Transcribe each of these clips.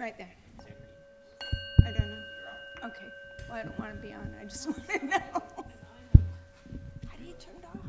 Right there. I don't know. Okay. Well, I don't want to be on. I just want to know. How do you turn it off?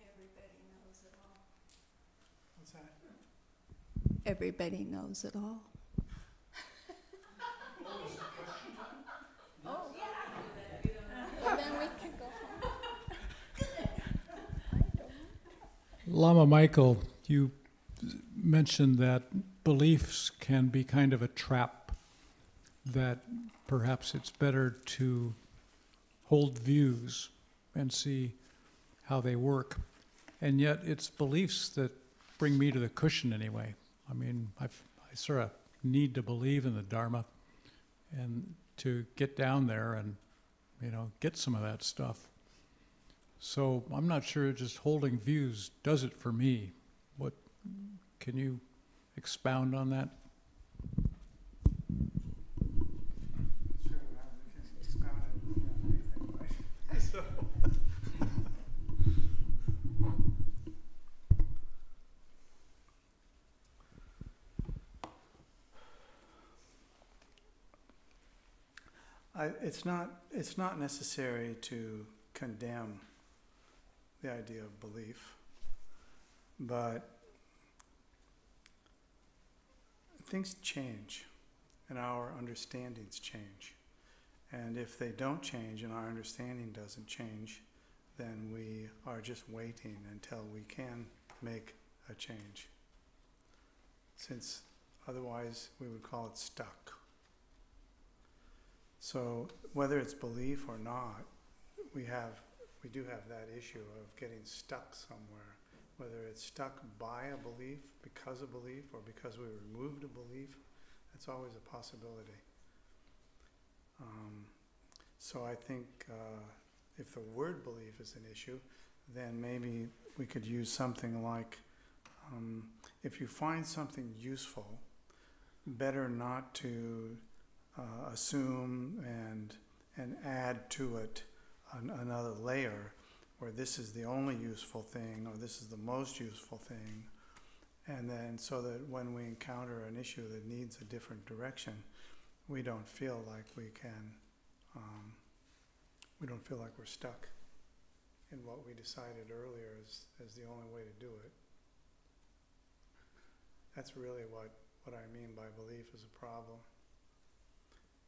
Everybody knows it all. What's that? Everybody knows it all. Oh, yeah. Well, then we can go home. Lama Michael, you mentioned that beliefs can be kind of a trap, that perhaps it's better to hold views and see how they work. And yet it's beliefs that bring me to the cushion anyway. I mean, I sort of need to believe in the Dharma and to get down there and, get some of that stuff. So I'm not sure just holding views does it for me. What, can you expound on that? Sure, I can expound on anything, right? So, it's not necessary to condemn the idea of belief, but things change and our understandings change. And if they don't change and our understanding doesn't change, then we are just waiting until we can make a change. Since otherwise we would call it stuck. So whether it's belief or not, we do have that issue of getting stuck somewhere. Whether it's stuck by a belief, because of belief, or because we removed a belief, that's always a possibility. So I think if the word belief is an issue, then maybe we could use something like, if you find something useful, better not to assume and add to it another layer, where this is the only useful thing, or this is the most useful thing, and then so that when we encounter an issue that needs a different direction, we don't feel like we're stuck in what we decided earlier as the only way to do it. That's really what I mean by belief is a problem.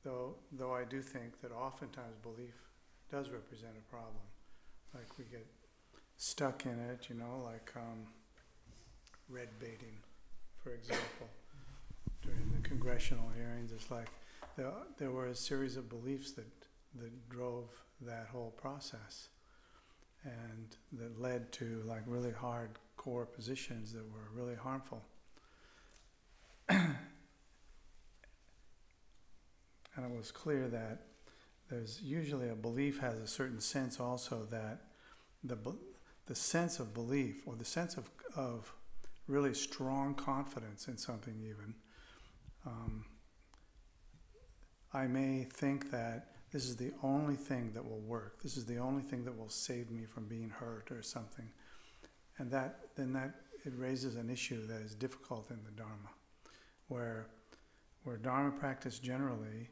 though I do think that oftentimes belief does represent a problem. Like we get stuck in it, like red baiting, for example. During the congressional hearings, it's like there were a series of beliefs that drove that whole process, and that led to like really hardcore positions that were really harmful. And it was clear that there's usually a belief has a certain sense also that the sense of belief, or the sense of really strong confidence in something even, I may think that this is the only thing that will work. This is the only thing that will save me from being hurt or something. And that it raises an issue that is difficult in the Dharma, where Dharma practice generally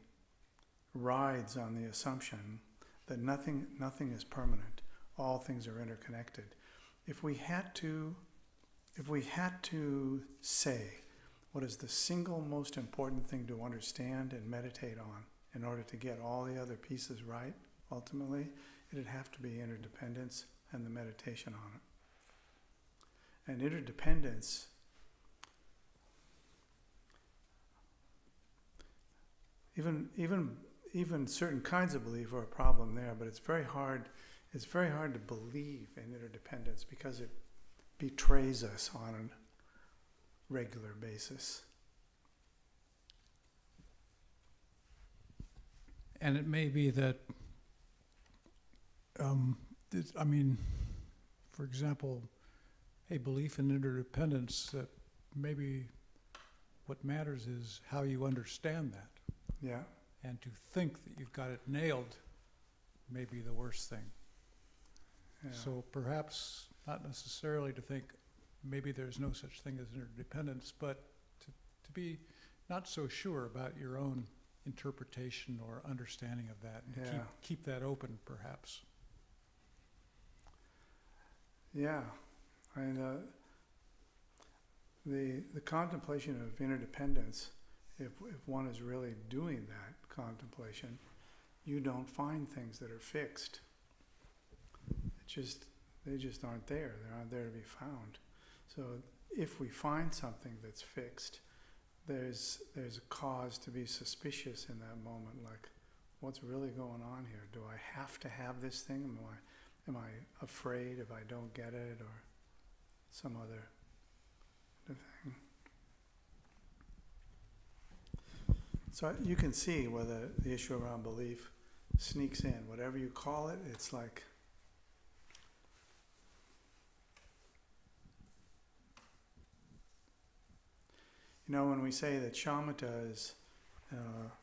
rides on the assumption that nothing is permanent. All things are interconnected. If we had to say what is the single most important thing to understand and meditate on in order to get all the other pieces right, ultimately, it'd have to be interdependence and the meditation on it. And interdependence, even certain kinds of belief are a problem there, but it's very hard to believe in interdependence because it betrays us on a regular basis. And it may be that, for example, a belief in interdependence, that maybe what matters is how you understand that. Yeah. And to think that you've got it nailed may be the worst thing. Yeah. So perhaps not necessarily to think maybe there's no such thing as interdependence, but to be not so sure about your own interpretation or understanding of that, and Yeah. keep that open perhaps. Yeah. And the contemplation of interdependence, if one is really doing that contemplation, you don't find things that are fixed. They just aren't there. They aren't there to be found. So if we find something that's fixed, there's a cause to be suspicious in that moment. Like, what's really going on here? Do I have to have this thing? Am I afraid if I don't get it, or some other thing? So you can see whether the issue around belief sneaks in. Whatever you call it, it's like when we say that shamatha is,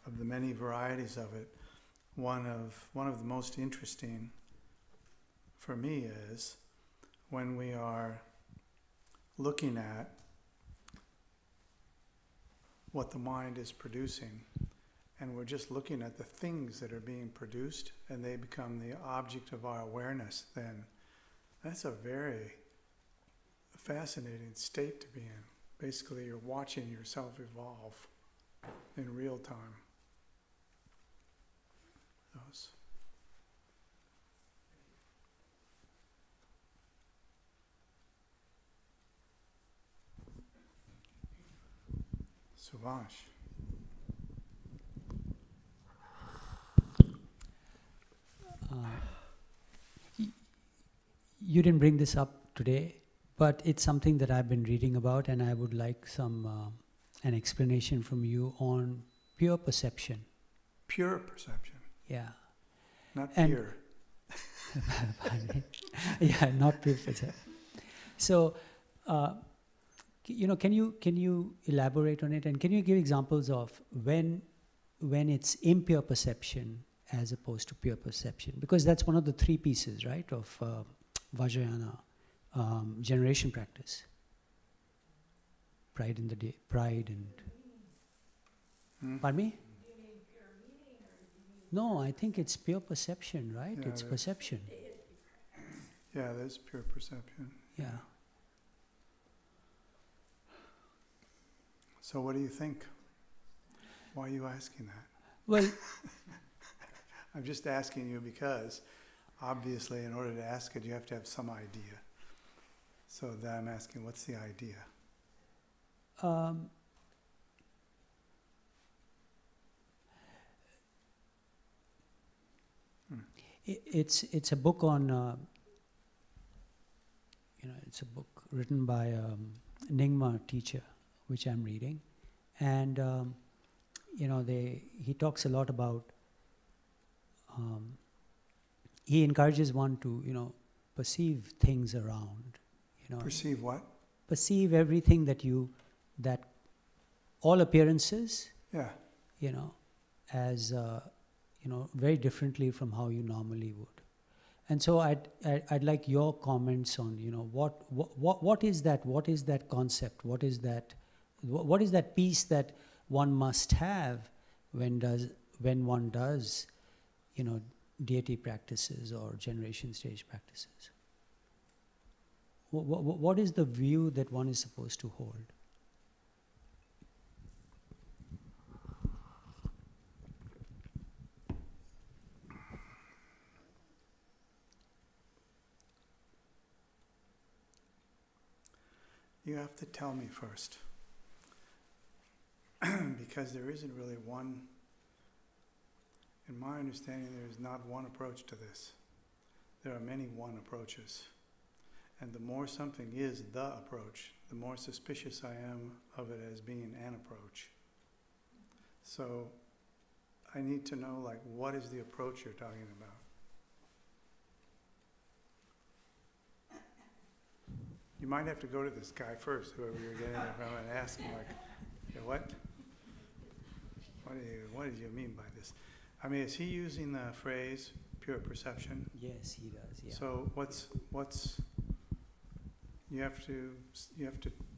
of the many varieties of it, one of the most interesting for me is when we are looking at what the mind is producing, and we're just looking at the things that are being produced, and they become the object of our awareness, then that's a very fascinating state to be in. Basically, you're watching yourself evolve in real time. Those. Subhash. You didn't bring this up today, but it's something that I've been reading about, and I would like an explanation from you on pure perception. Pure perception. Yeah. Not and pure. Yeah, not pure perception. So, can you elaborate on it, and can you give examples of when it's impure perception as opposed to pure perception? Because that's one of the three pieces, right, of Vajrayana generation practice. Pride in the day, pride and. Pardon me? Do you mean pure meaning, or do you mean? No, I think it's pure perception, right? Yeah, it's perception. Yeah, there's pure perception. Yeah. So what do you think? Why are you asking that? Well, I'm just asking you because obviously in order to ask it, you have to have some idea. So that I'm asking, what's the idea? um, it's a book on, it's a book written by Nyingma teacher, which I'm reading, and he talks a lot about. He encourages one to perceive things around. Perceive what? Perceive everything that all appearances. Yeah. As very differently from how you normally would. And so I'd like your comments on what is that concept, what is that piece that one must have when one does deity practices or generation stage practices. What is the view that one is supposed to hold? You have to tell me first. Because there isn't really one, in my understanding, there is not one approach to this. There are many one approaches. And the more something is the approach, the more suspicious I am of it as being an approach. So I need to know, what is the approach you're talking about? You might have to go to this guy first, whoever you're getting it from, and ask him, what? What do you mean by this? I mean, is he using the phrase pure perception? Yes, he does. Yeah. So what's you have to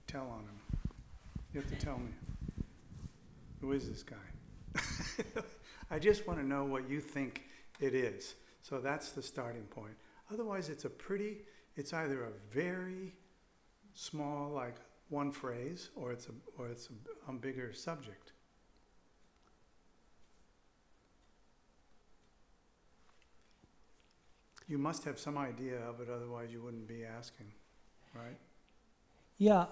tell on him. You have to tell me. Who is this guy? I just want to know what you think it is. So that's the starting point. Otherwise, it's it's either a very small, one phrase, or it's a bigger subject. You must have some idea of it, otherwise you wouldn't be asking, right? Yeah,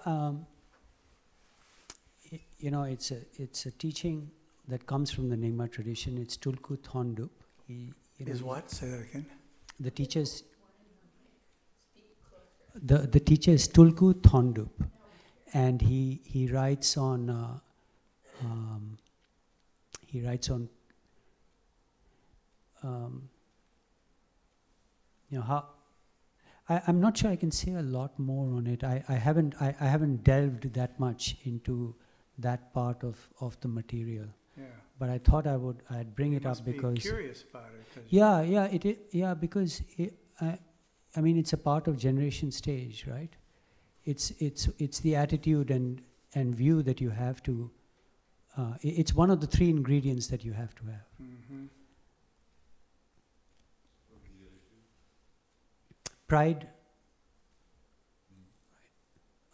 it's a teaching that comes from the Nyingma tradition. It's Tulku Thondup. Is what? Say that again. The teacher's the teacher is Tulku Thondup, and he writes on how. I'm not sure I can say a lot more on it. I haven't delved that much into that part of the material. Yeah. But I thought I'd bring it up because be curious about it. Yeah, because I mean it's a part of generation stage, right? It's the attitude and view that you have to. It's one of the three ingredients that you have to have. Mm-hmm. Pride,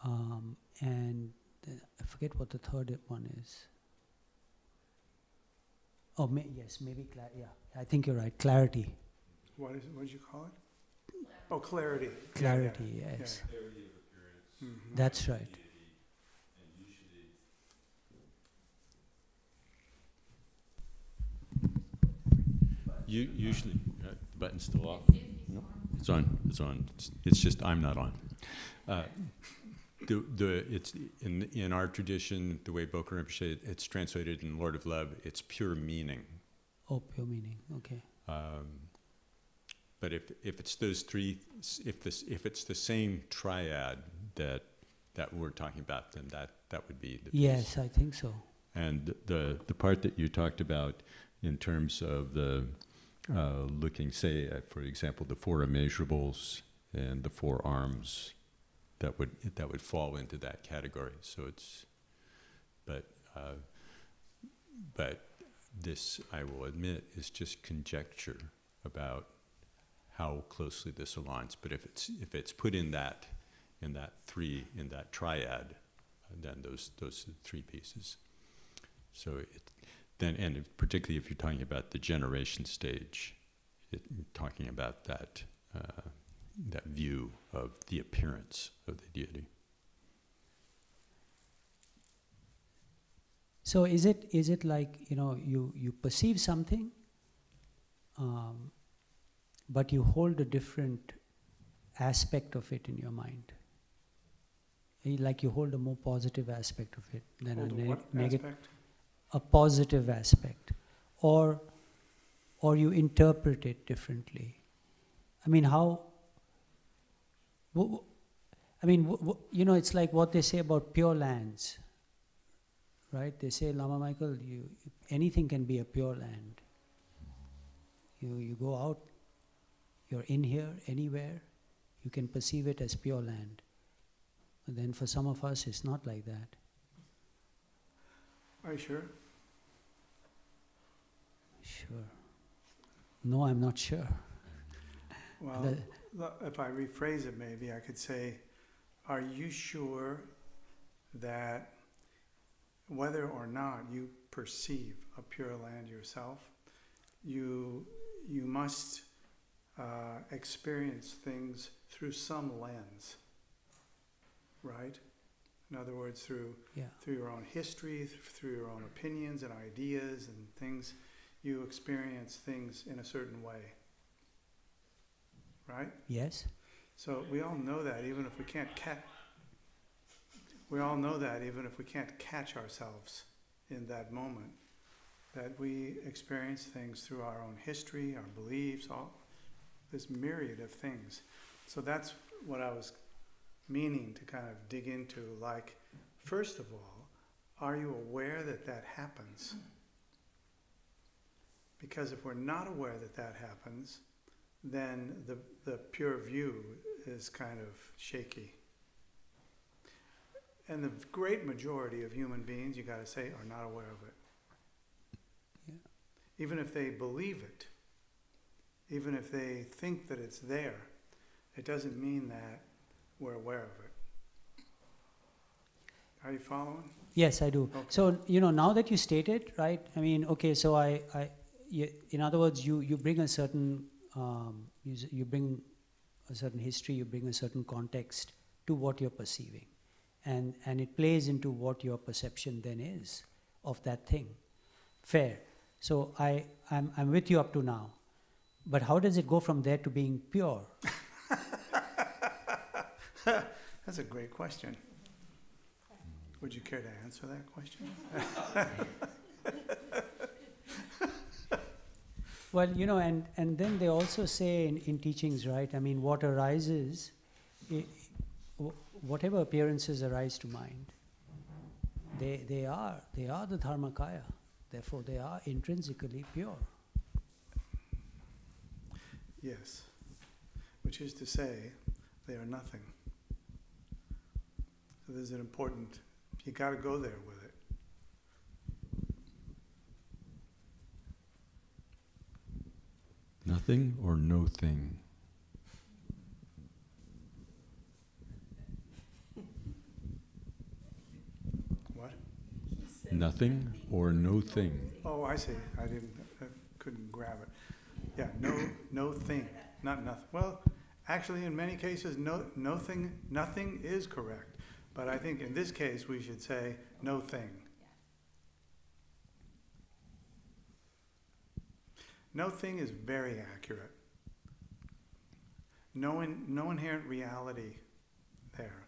and I forget what the third one is. Oh, yes, maybe yeah. I think you're right. Clarity. What did you call it? Oh, clarity. Clarity, yeah. yes. Yeah. Clarity of appearance. Mm-hmm. That's right. Usually, the button's still off. No, it's on. It's on. It's just I'm not on. It's in our tradition, the way Bokar Rinpoche, it's translated in Lord of Love. It's pure meaning. Oh, pure meaning. Okay. But if it's those three, if it's the same triad that we're talking about, then that would be the piece. Yes, I think so. And the part that you talked about in terms of the looking, say, at, for example, the four immeasurables and the four arms, that would fall into that category. So it's, but this, I will admit, is just conjecture about how closely this aligns. But if it's put in that triad, then those are the three pieces. So then, and particularly if you're talking about the generation stage, talking about that that view of the appearance of the deity. So is it like, you perceive something, but you hold a different aspect of it in your mind? Like you hold a more positive aspect of it than Hold a what negative, aspect? a positive aspect, or you interpret it differently. I mean, it's like what they say about pure lands. Right? They say, Lama Michael, anything can be a pure land. You go out, you're in here, anywhere, you can perceive it as pure land. But then for some of us, it's not like that. Are you sure? Sure. No, I'm not sure. Well, if I rephrase it, maybe I could say, are you sure that whether or not you perceive a pure land yourself, you must experience things through some lens, right? In other words, through your own history, through your own opinions and ideas and things, you experience things in a certain way, right? Yes. So we all know that, even if we can't catch ourselves in that moment, that we experience things through our own history, our beliefs, all this myriad of things. So that's what I was meaning to kind of dig into. Like, first of all, are you aware that that happens? Because if we're not aware that that happens, then the pure view is kind of shaky. And the great majority of human beings, you got to say, are not aware of it. Yeah. Even if they believe it, even if they think that it's there, it doesn't mean that we're aware of it. Are you following? Yes, I do. Okay. So, now that you state it, right? I mean, okay, so in other words, you bring a certain, you bring a certain history, you bring a certain context to what you're perceiving. And it plays into what your perception then is of that thing. Fair. So I'm with you up to now. But how does it go from there to being pure? That's a great question. Would you care to answer that question? Well, and then they also say in teachings, right? I mean, what arises, whatever appearances arise to mind, they are the Dharmakaya. Therefore, they are intrinsically pure. Yes. Which is to say, they are nothing. So there's an important, you got to go there with it. Nothing or no thing? What? Nothing or no thing? Oh, I see. I couldn't grab it. Yeah, no thing, not nothing. Well, actually, in many cases, nothing is correct. But I think in this case, we should say no thing. No thing is very accurate. No inherent reality there.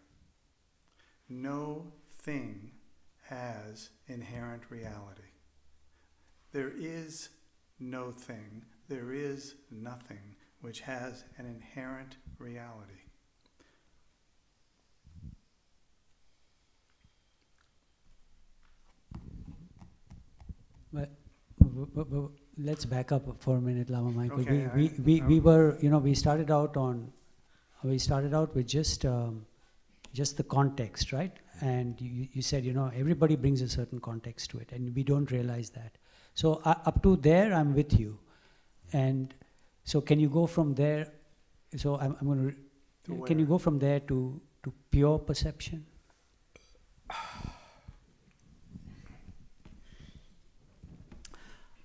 No thing has inherent reality. There is no thing. There is nothing which has an inherent reality. But let's back up for a minute, Lama Michael. Okay, we were, we started out with just the context, right? And you said, everybody brings a certain context to it, and we don't realize that. So up to there, I'm with you. And so can you go from there? So I'm going to. Can you go from there to pure perception?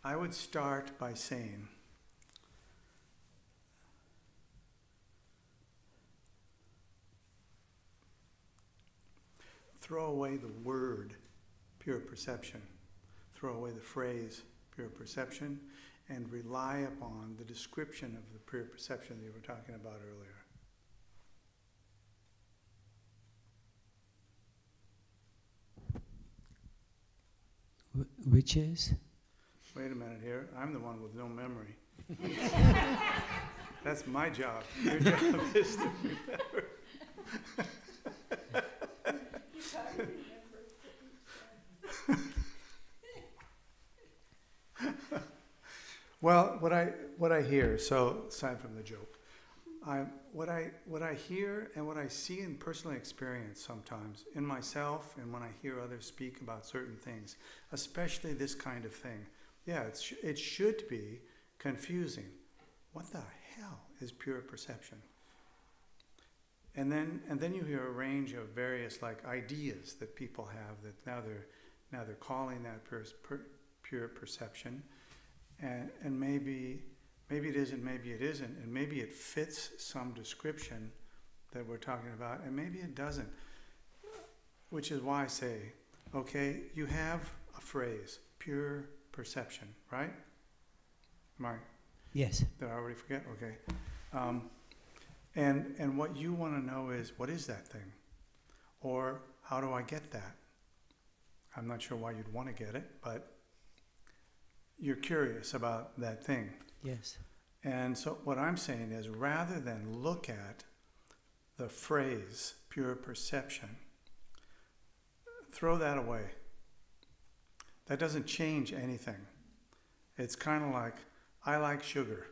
I would start by saying, throw away the word pure perception, throw away the phrase pure perception, and rely upon the description of the pure perception that you were talking about earlier. Which is? Wait a minute here, I'm the one with no memory. That's my job. Your job is to remember. Well, what I hear, so aside from the joke, what I hear and what I see and personally experience sometimes in myself and when I hear others speak about certain things, especially this kind of thing, yeah, it should be confusing. What the hell is pure perception? And then you hear a range of various like ideas that people have that now they're calling that pure perception. And maybe it isn't, maybe it isn't, and maybe it fits some description that we're talking about, and maybe it doesn't. Which is why I say, okay, you have a phrase, pure perception, right? Yes. Did I already forget? Okay. And what you want to know is, what is that thing? Or how do I get that? I'm not sure why you'd want to get it, but you're curious about that thing. Yes. And so what I'm saying is, rather than look at the phrase pure perception, throw that away. That doesn't change anything. It's kind of like, I like sugar.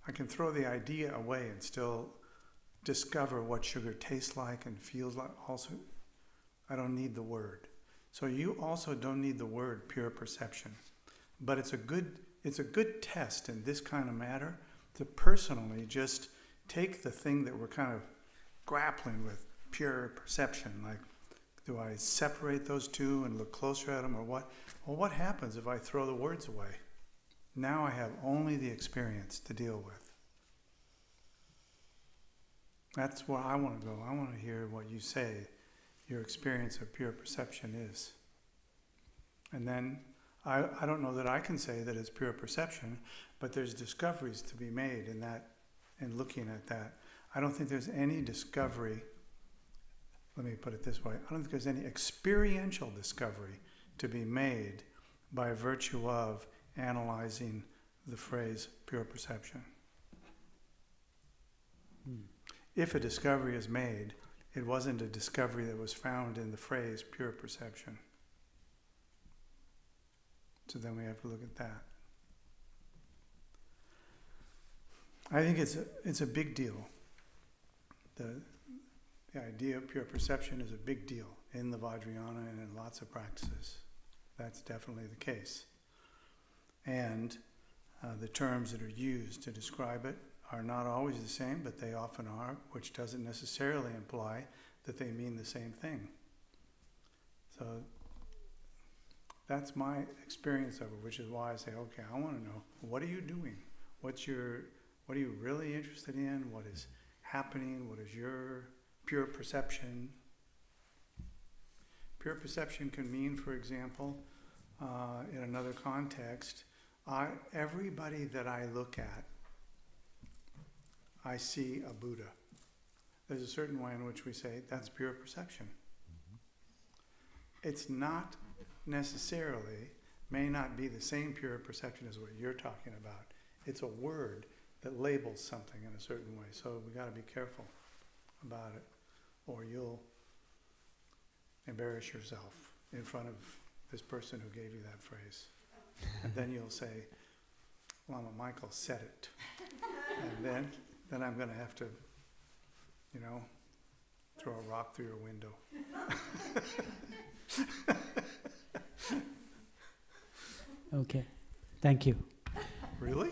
I can throw the idea away and still discover what sugar tastes like and feels like. Also, I don't need the word. So you also don't need the word pure perception. But it's a good test in this kind of matter to personally just take the thing that we're kind of grappling with, pure perception. Like, do I separate those two and look closer at them, or what? Well, what happens if I throw the words away? Now I have only the experience to deal with. That's where I want to go. I want to hear what you say your experience of pure perception is. And then I don't know that I can say that it's pure perception, but there's discoveries to be made in that, in looking at that. I don't think there's any discovery, let me put it this way, I don't think there's any experiential discovery to be made by virtue of analyzing the phrase pure perception. If a discovery is made, it wasn't a discovery that was found in the phrase pure perception. So then we have to look at that. I think it's a big deal. The idea of pure perception is a big deal in the Vajrayana and in lots of practices. That's definitely the case. And the terms that are used to describe it are not always the same, but they often are, which doesn't necessarily imply that they mean the same thing. So that's my experience of it, which is why I say, okay, I want to know, what are you doing? What are you really interested in? What is happening? What is your pure perception? Pure perception can mean, for example, in another context, everybody that I look at, I see a Buddha. There's a certain way in which we say that's pure perception. It's not necessarily, may not be the same pure perception as what you're talking about. It's a word that labels something in a certain way. So we got to be careful about it, or you'll embarrass yourself in front of this person who gave you that phrase. And then you'll say, Lama Michael said it. And then I'm going to have to, throw a rock through your window. Okay. Thank you. Really?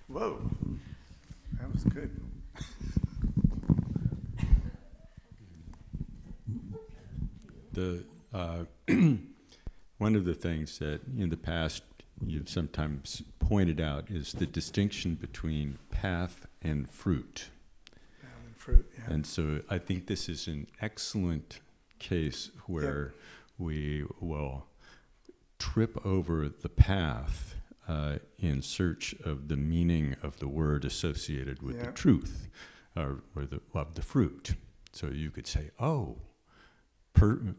Whoa. That was good. one of the things that in the past you've sometimes pointed out is the distinction between path and fruit. And fruit, yeah. And so I think this is an excellent case where we will trip over the path in search of the meaning of the word associated with the truth or of the fruit. So you could say, oh,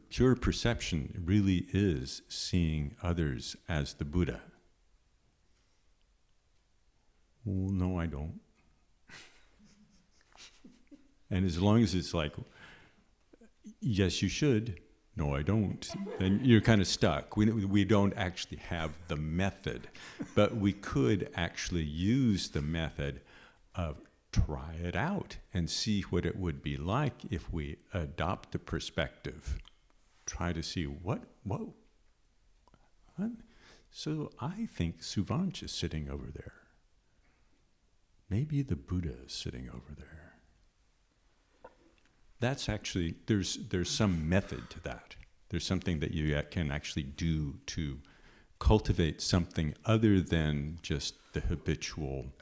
pure perception really is seeing others as the Buddha. Well, no, I don't. And as long as it's like, yes, you should, no, I don't, then you're kind of stuck. We don't actually have the method, but we could actually use the method of try it out and see what it would be like if we adopt the perspective. Try to see what? So I think Suvanch is sitting over there. Maybe the Buddha is sitting over there. That's actually, there's some method to that. There's something that you can actually do to cultivate something other than just the habitual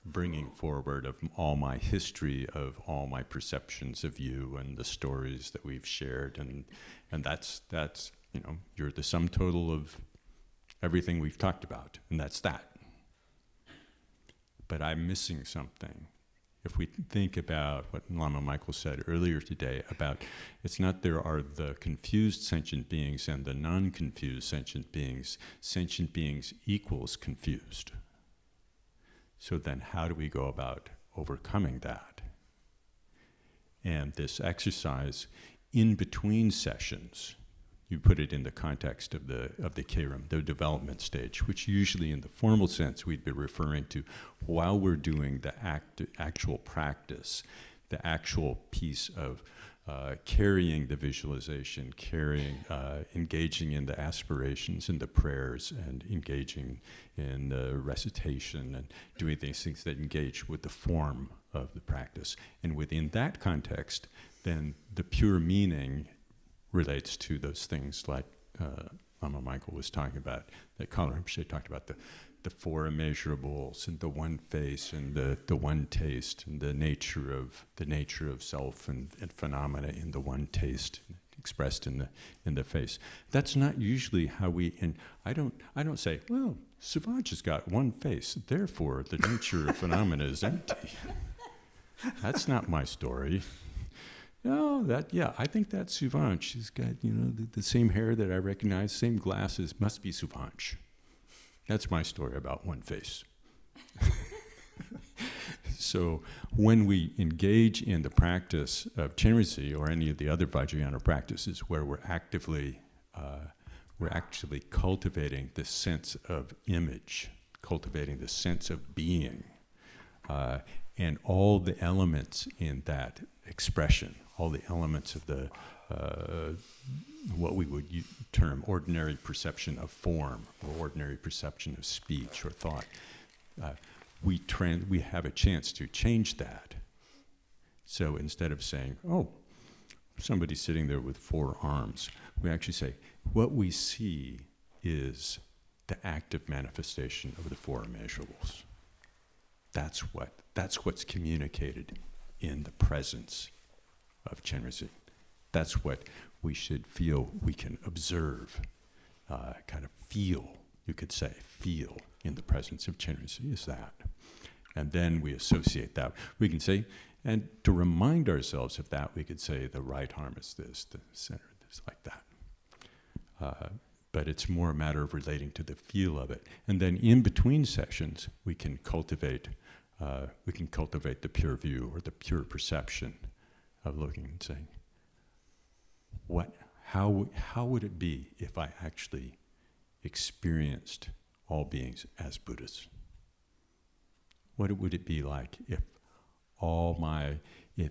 bringing forward of all my history, of all my perceptions of you and the stories that we've shared. And that's you're the sum total of everything we've talked about, and that's that. But I'm missing something. If we think about what Lama Michael said earlier today about it's not there are the confused sentient beings and the non-confused sentient beings equals confused. So then how do we go about overcoming that? And this exercise in between sessions, you put it in the context of the Keiram, the development stage, which usually in the formal sense we'd be referring to while we're doing the actual practice, the actual piece of carrying the visualization, engaging in the aspirations and the prayers, and engaging in the recitation and doing these things that engage with the form of the practice. And within that context, then the pure meaning relates to those things like Lama Michael was talking about, that Kala Rinpoche talked about, the four immeasurables and the one face and the one taste and the nature of self and phenomena in the one taste expressed in the face. That's not usually how we. And I don't say, well, Suvanch has got one face, therefore the nature of phenomena is empty. That's not my story. No, I think that's Suvanch. She's got, the same hair that I recognize, same glasses, must be Suvanch. That's my story about one face. So when we engage in the practice of Chenrezig or any of the other Vajrayana practices where we're actually cultivating this sense of image, cultivating the sense of being, and all the elements in that expression, all the elements of the what we would term ordinary perception of form or ordinary perception of speech or thought, we have a chance to change that. So instead of saying, oh, somebody's sitting there with four arms, we actually say, what we see is the active manifestation of the four immeasurables. That's what's communicated in the presence of Chenrezig. That's what we should feel we can observe, kind of feel, you could say, feel in the presence of Chenrezig is that. And then we associate that. We can say, and to remind ourselves of that, we could say the right arm is this, the center is like that. But it's more a matter of relating to the feel of it. And then in between sessions, we can cultivate the pure view or the pure perception of looking and saying, how would it be if I actually experienced all beings as Buddhas? What would it be like if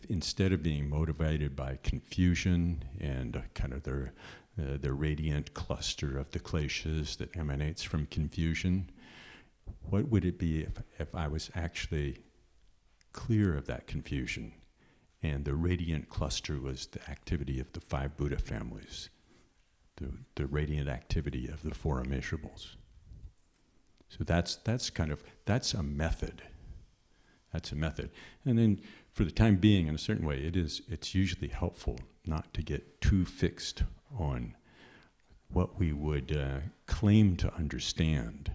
instead of being motivated by confusion and kind of the radiant cluster of the kleshas that emanates from confusion, what would it be if I was actually clear of that confusion and the radiant cluster was the activity of the five Buddha families? the radiant activity of the four immeasurables. So that's a method. That's a method. And then for the time being, in a certain way, it's usually helpful not to get too fixed on what we would claim to understand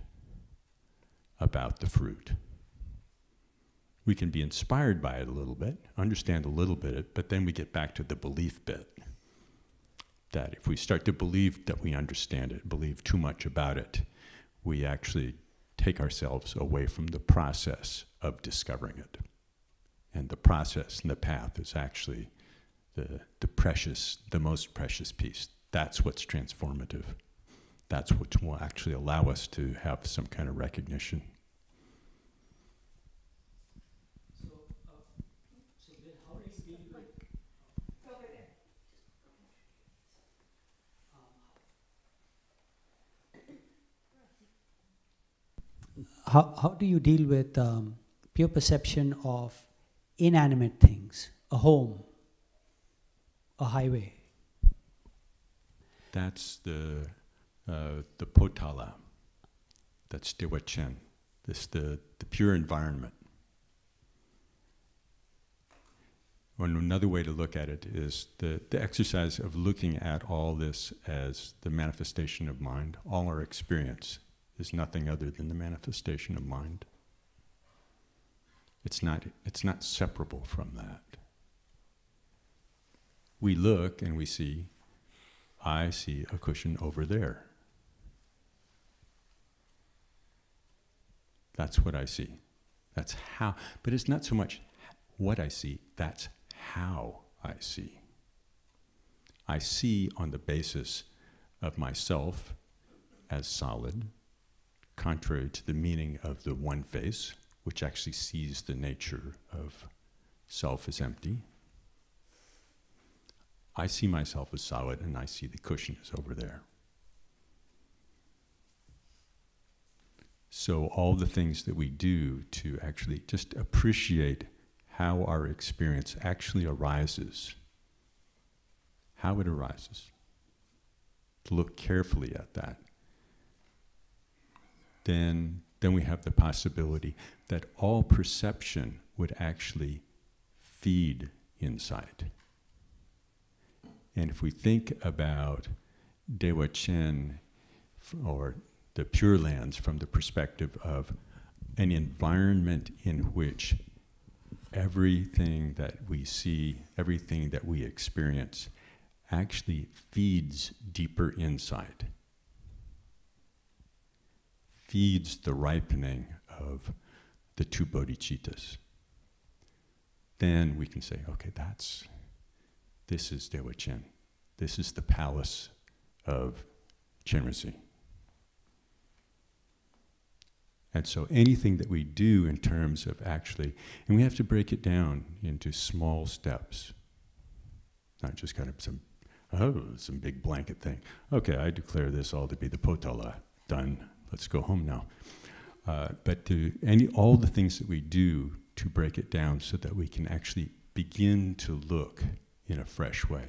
about the fruit. We can be inspired by it a little bit, understand a little bit, but then we get back to the belief bit. That if we start to believe that we understand it, believe too much about it, we actually take ourselves away from the process of discovering it. And the process and the path is actually the most precious piece. That's what's transformative. That's what will actually allow us to have some kind of recognition. How do you deal with pure perception of inanimate things, a home, a highway? That's the potala. That's Dewa Chen. This the pure environment. One another way to look at it is the exercise of looking at all this as the manifestation of mind. All our experience is nothing other than the manifestation of mind. It's not separable from that. We look and we see, I see a cushion over there. That's what I see. That's how, but it's not so much what I see, that's how I see. I see on the basis of myself as solid, contrary to the meaning of the one face, which actually sees the nature of self as empty. I see myself as solid, and I see the cushion is over there. So all the things that we do to actually just appreciate how our experience actually arises, how it arises, to look carefully at that, then we have the possibility that all perception would actually feed insight. And if we think about Dewa Chen, or the Pure Lands, from the perspective of an environment in which everything that we see, everything that we experience, actually feeds deeper insight, feeds the ripening of the two bodhicittas, then we can say, okay, this is Dewa Chen. This is the palace of Chenrezig. And so anything that we do in terms of actually, and we have to break it down into small steps, not just kind of some big blanket thing. Okay, I declare this all to be the potala. Done. Let's go home now. But all the things that we do to break it down so that we can actually begin to look in a fresh way,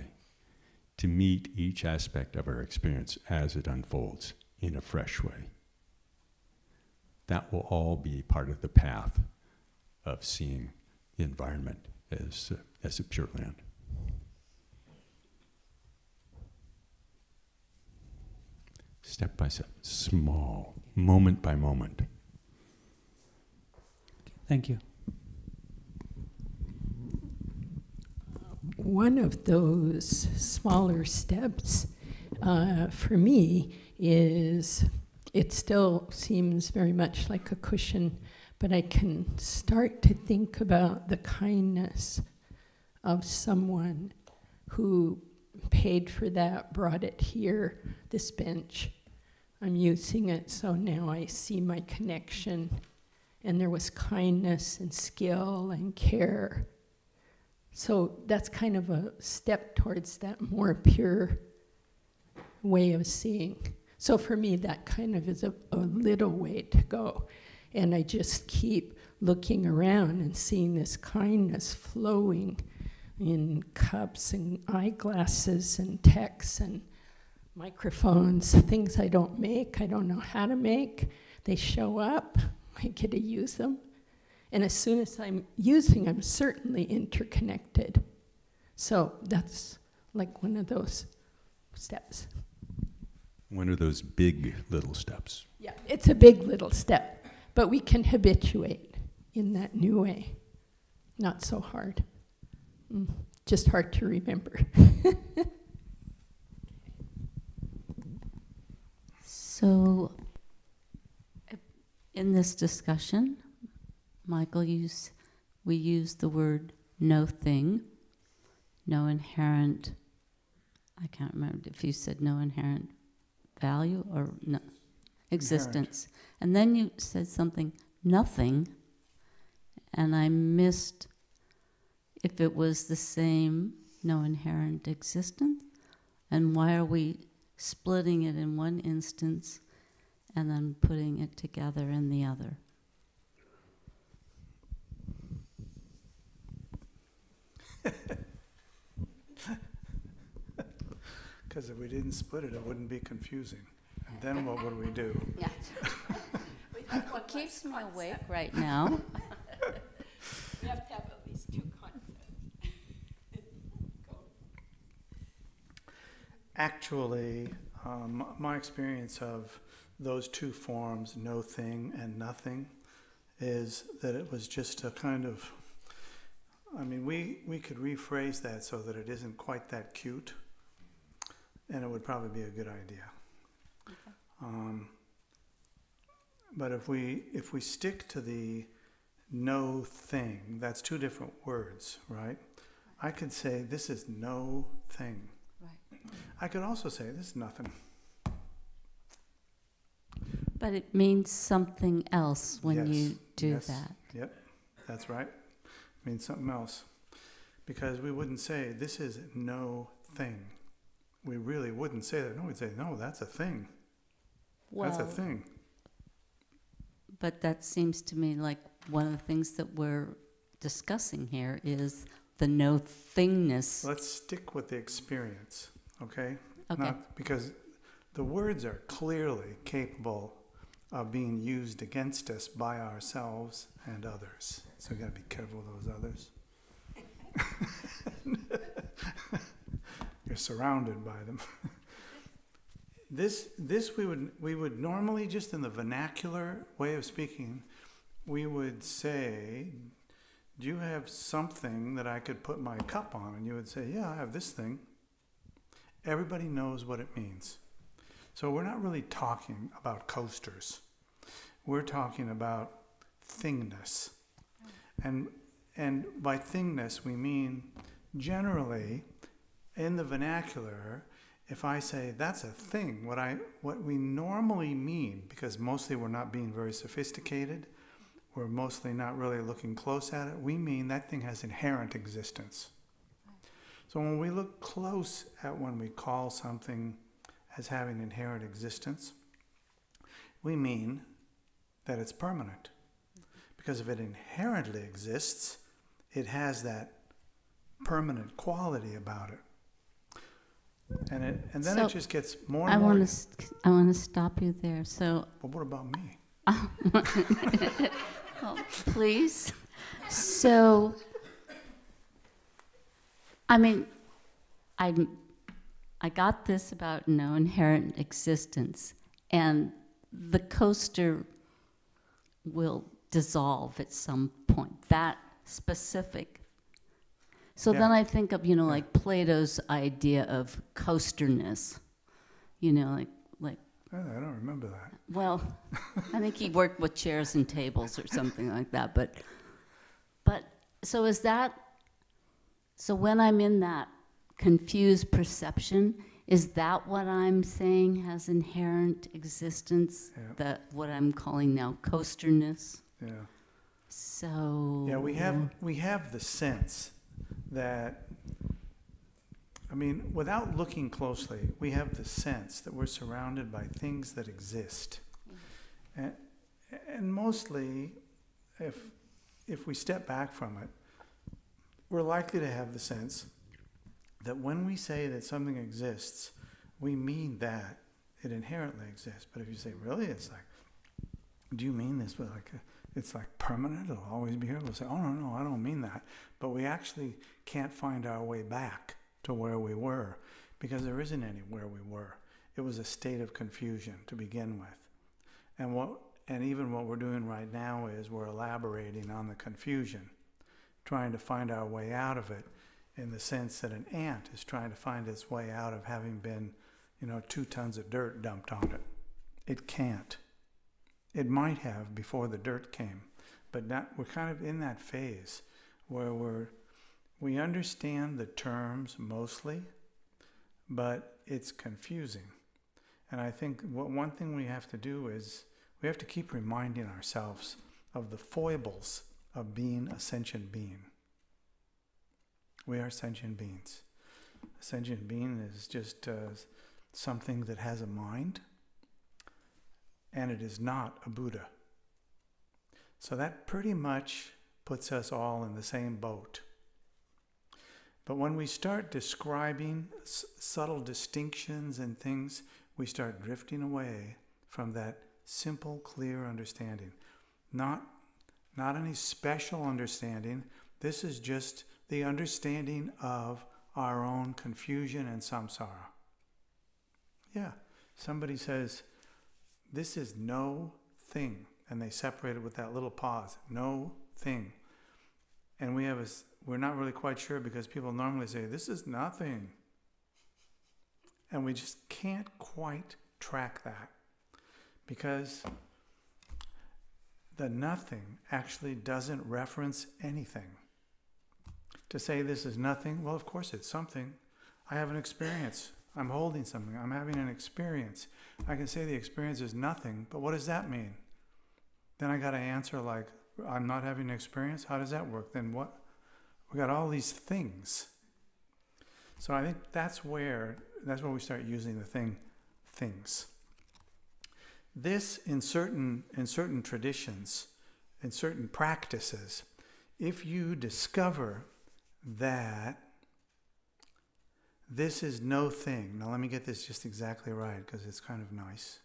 to meet each aspect of our experience as it unfolds in a fresh way. That will all be part of the path of seeing the environment as a pure land. Step by step, small, moment by moment. Thank you. One of those smaller steps for me is, it still seems very much like a cushion, but I can start to think about the kindness of someone who paid for that, brought it here, this bench. I'm using it, so now I see my connection. And there was kindness and skill and care. So that's kind of a step towards that more pure way of seeing. So for me, that kind of is a little way to go. And I just keep looking around and seeing this kindness flowing in cups and eyeglasses and texts and microphones, things I don't make, I don't know how to make. They show up, I get to use them. And as soon as I'm using, I'm certainly interconnected. So that's like one of those steps. One of those big little steps. Yeah, it's a big little step, but we can habituate in that new way. Not so hard. Just hard to remember. So, in this discussion, Michael, we use the word no thing, no inherent, I can't remember if you said no inherent value or no, existence. Inherent. And then you said something, nothing, and I missed if it was the same, no inherent existence, and why are we splitting it in one instance and then putting it together in the other? Because if we didn't split it, it wouldn't be confusing. And then what would we do? Yeah. What keeps me awake right now? We have to have at least two concepts. Actually, my experience of those two forms, no thing and nothing, is that it was just a kind of, I mean, we could rephrase that so that it isn't quite that cute, and it would probably be a good idea. Okay. But if we stick to the no thing, that's two different words, right? I could say this is no thing. Right. I could also say this is nothing. But it means something else when you do that. Yep, that's right. It means something else. Because we wouldn't say this is no thing. We really wouldn't say that. No, we'd say, no, that's a thing. Well, that's a thing. But that seems to me like one of the things that we're discussing here is the no thingness. Let's stick with the experience, okay? Okay. Because the words are clearly capable of being used against us by ourselves and others. So we've got to be careful of those others. You're surrounded by them. This we would normally, just in the vernacular way of speaking, we would say, do you have something that I could put my cup on? And you would say, yeah, I have this thing. Everybody knows what it means. So we're not really talking about coasters. We're talking about thingness. And by thingness, we mean generally, in the vernacular, if I say that's a thing, what we normally mean, because mostly we're not being very sophisticated, we're mostly not really looking close at it, we mean that thing has inherent existence. So when we look close at when we call something as having inherent existence, we mean that it's permanent. Because if it inherently exists, it has that permanent quality about it. And then So it just gets more and I more. I want to stop you there. So, Well, what about me? oh, please. So, I mean, I got this about no inherent existence, and the coaster will dissolve at some point. That specific. So then I think of, like Plato's idea of coasterness, like. I don't remember that. Well, I think he worked with chairs and tables or something like that. But so is that? So when I'm in that confused perception, is that what I'm saying has inherent existence? Yeah. That what I'm calling now coasterness. Yeah. So. Yeah, we have the sense that, I mean, without looking closely, we have the sense that we're surrounded by things that exist. And mostly, if we step back from it, we're likely to have the sense that when we say that something exists, we mean that it inherently exists. But if you say, really, it's like, do you mean this? But like, it's like permanent, it'll always be here. We'll say, oh, no, I don't mean that. But we actually can't find our way back to where we were, because there isn't anywhere we were. It was a state of confusion to begin with. And even what we're doing right now is we're elaborating on the confusion, trying to find our way out of it, in the sense that an ant is trying to find its way out of having been, 2 tons of dirt dumped on it. It can't. It might have before the dirt came, but we're kind of in that phase where we understand the terms mostly, but it's confusing. And I think one thing we have to do is we have to keep reminding ourselves of the foibles of being a sentient being. We are sentient beings. A sentient being is just something that has a mind, and it is not a Buddha. So that pretty much puts us all in the same boat. But when we start describing subtle distinctions and things, we start drifting away from that simple, clear understanding. Not any special understanding. This is just the understanding of our own confusion and samsara. Yeah, somebody says, this is no thing, and they separate it with that little pause, no thing. And we're not really quite sure, because people normally say, this is nothing. And we just can't quite track that, because the nothing actually doesn't reference anything. To say this is nothing, well, of course it's something. I have an experience. I'm holding something. I'm having an experience. I can say the experience is nothing, but what does that mean? Then I got to answer like, I'm not having an experience? How does that work? Then what? We got all these things. So I think that's where we start using the things. This, in certain traditions, in certain practices, if you discover that this is no thing. Now let me get this just exactly right, because it's kind of nice.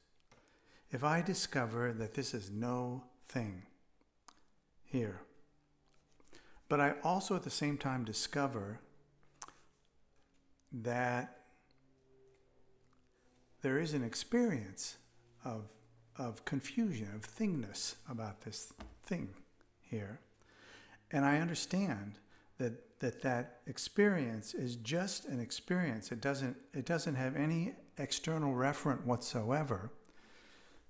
If I discover that this is no thing here, but I also at the same time discover that there is an experience of confusion, of thingness about this thing here, and I understand that experience is just an experience. It doesn't have any external referent whatsoever.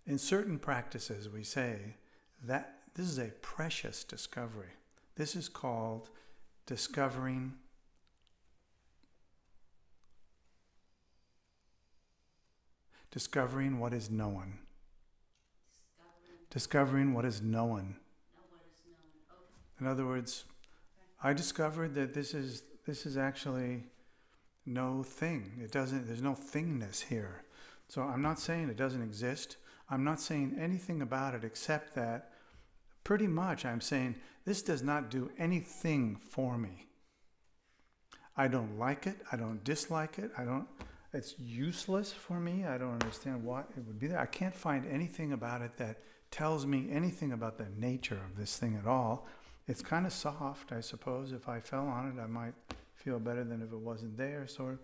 In certain practices, we say that this is a precious discovery. This is called discovering what is known. Discovering what is known. In other words, I discovered that this is actually no thing. There's no thingness here. So I'm not saying it doesn't exist. I'm not saying anything about it except that pretty much I'm saying this does not do anything for me. I don't like it. I don't dislike it. It's useless for me. I don't understand why it would be there. I can't find anything about it that tells me anything about the nature of this thing at all. It's kind of soft, I suppose. If I fell on it, I might feel better than if it wasn't there. So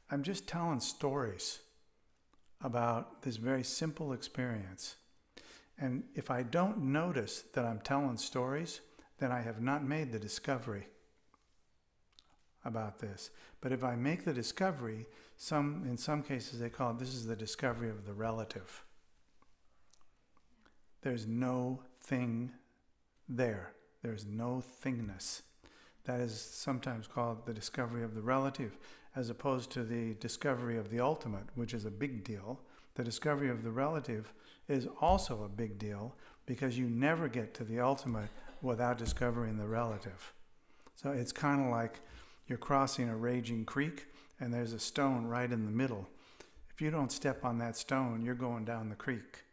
I'm just telling stories about this very simple experience. And if I don't notice that I'm telling stories, then I have not made the discovery about this. But if I make the discovery, in some cases they call it, this is the discovery of the relative. There's no thing there. There's no thingness. That is sometimes called the discovery of the relative, as opposed to the discovery of the ultimate, which is a big deal. The discovery of the relative is also a big deal, because you never get to the ultimate without discovering the relative. So it's kind of like you're crossing a raging creek and there's a stone right in the middle. If you don't step on that stone, you're going down the creek.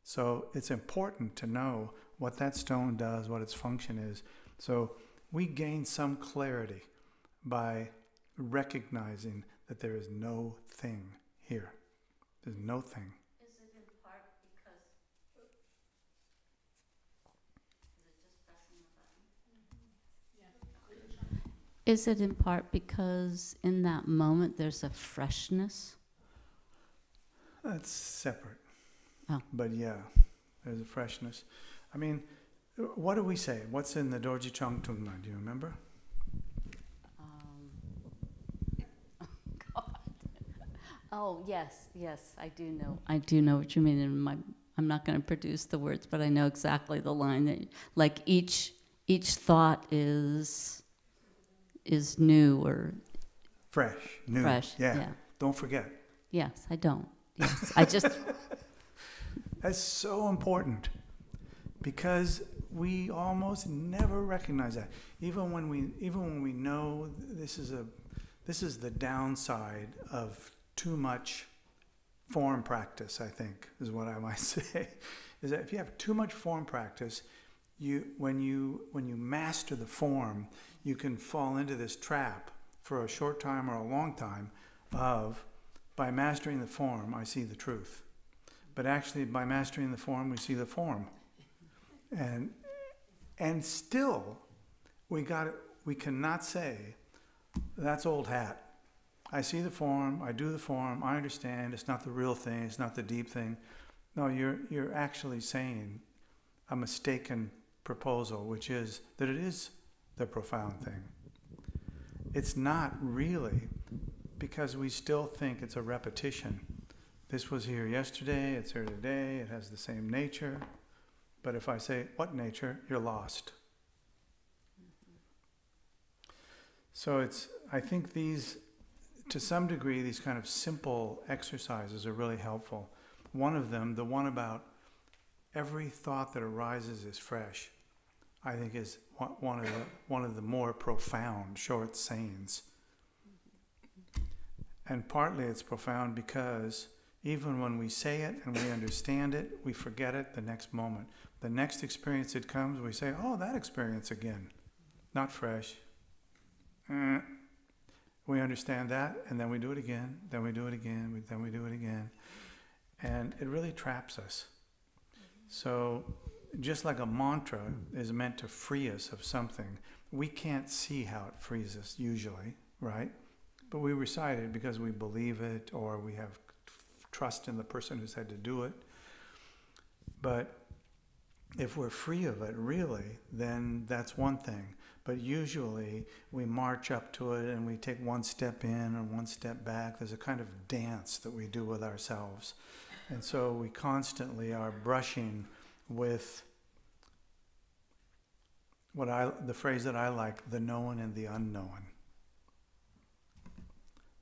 So it's important to know what that stone does, what its function is. So we gain some clarity by recognizing that there is no thing here. There's no thing. Is it in part because, is it just pressing the button? Is it in part because in that moment there's a freshness? That's separate. Oh. But yeah, there's a freshness. I mean, what do we say? What's in the Dorji Chang Tungma? Do you remember? Oh God. Oh yes, I do know. I do know what you mean. I'm not going to produce the words, but I know exactly the line that, like each thought is new or Fresh, new. fresh. Yeah. Don't forget. Yes, I don't. Yes, I just. That's so important because we almost never recognize that. Even when we know this is the downside of too much form practice, I think is what I might say, is that if you have too much form practice, when you master the form, you can fall into this trap for a short time or a long time of, by mastering the form, I see the truth. But actually, by mastering the form, we see the form. And still, we cannot say, that's old hat. I see the form, I do the form, I understand, it's not the real thing, it's not the deep thing. No, you're actually saying a mistaken proposal, which is that it is the profound thing. It's not really, because we still think it's a repetition. This was here yesterday, it's here today, it has the same nature. But if I say, what nature? You're lost. So I think these, to some degree, these kind of simple exercises are really helpful. One of them, the one about every thought that arises is fresh, I think is one of the more profound short sayings. And partly it's profound because even when we say it and we understand it, we forget it the next moment. The next experience that comes, we say, oh, that experience again. Not fresh. We understand that, and then we do it again, then we do it again, then we do it again. And it really traps us. So just like a mantra is meant to free us of something, we can't see how it frees us usually, right? But we recite it because we believe it or we have trust in the person who said to do it. But if we're free of it, really, then that's one thing. But usually we march up to it and we take one step in and one step back. There's a kind of dance that we do with ourselves. And so we constantly are brushing with the phrase that I like, the known and the unknown.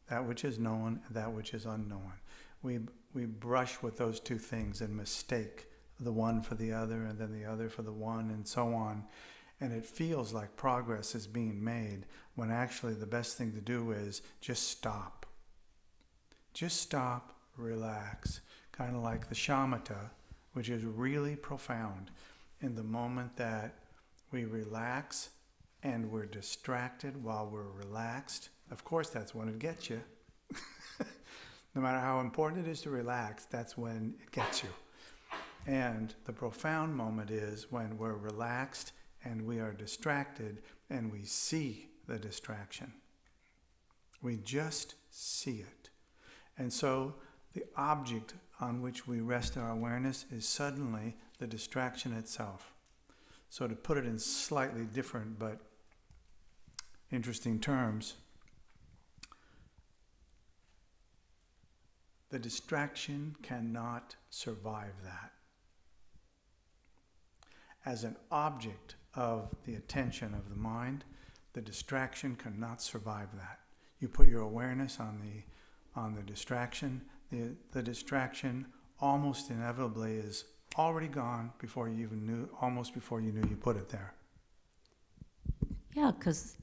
That which is known and that which is unknown. We brush with those two things and mistake the one for the other and then the other for the one and so on. And it feels like progress is being made when actually the best thing to do is just stop. Just stop, relax. Kind of like the shamatha, which is really profound. In the moment that we relax and we're distracted while we're relaxed, of course that's when it gets you. No matter how important it is to relax, that's when it gets you. And the profound moment is when we're relaxed and we are distracted and we see the distraction. We just see it. And so the object on which we rest our awareness is suddenly the distraction itself. So to put it in slightly different but interesting terms, the distraction cannot survive that. As an object of the attention of the mind, the distraction cannot survive that. You put your awareness on the distraction, the distraction almost inevitably is already gone before you even knew, almost before you knew you put it there. Yeah, because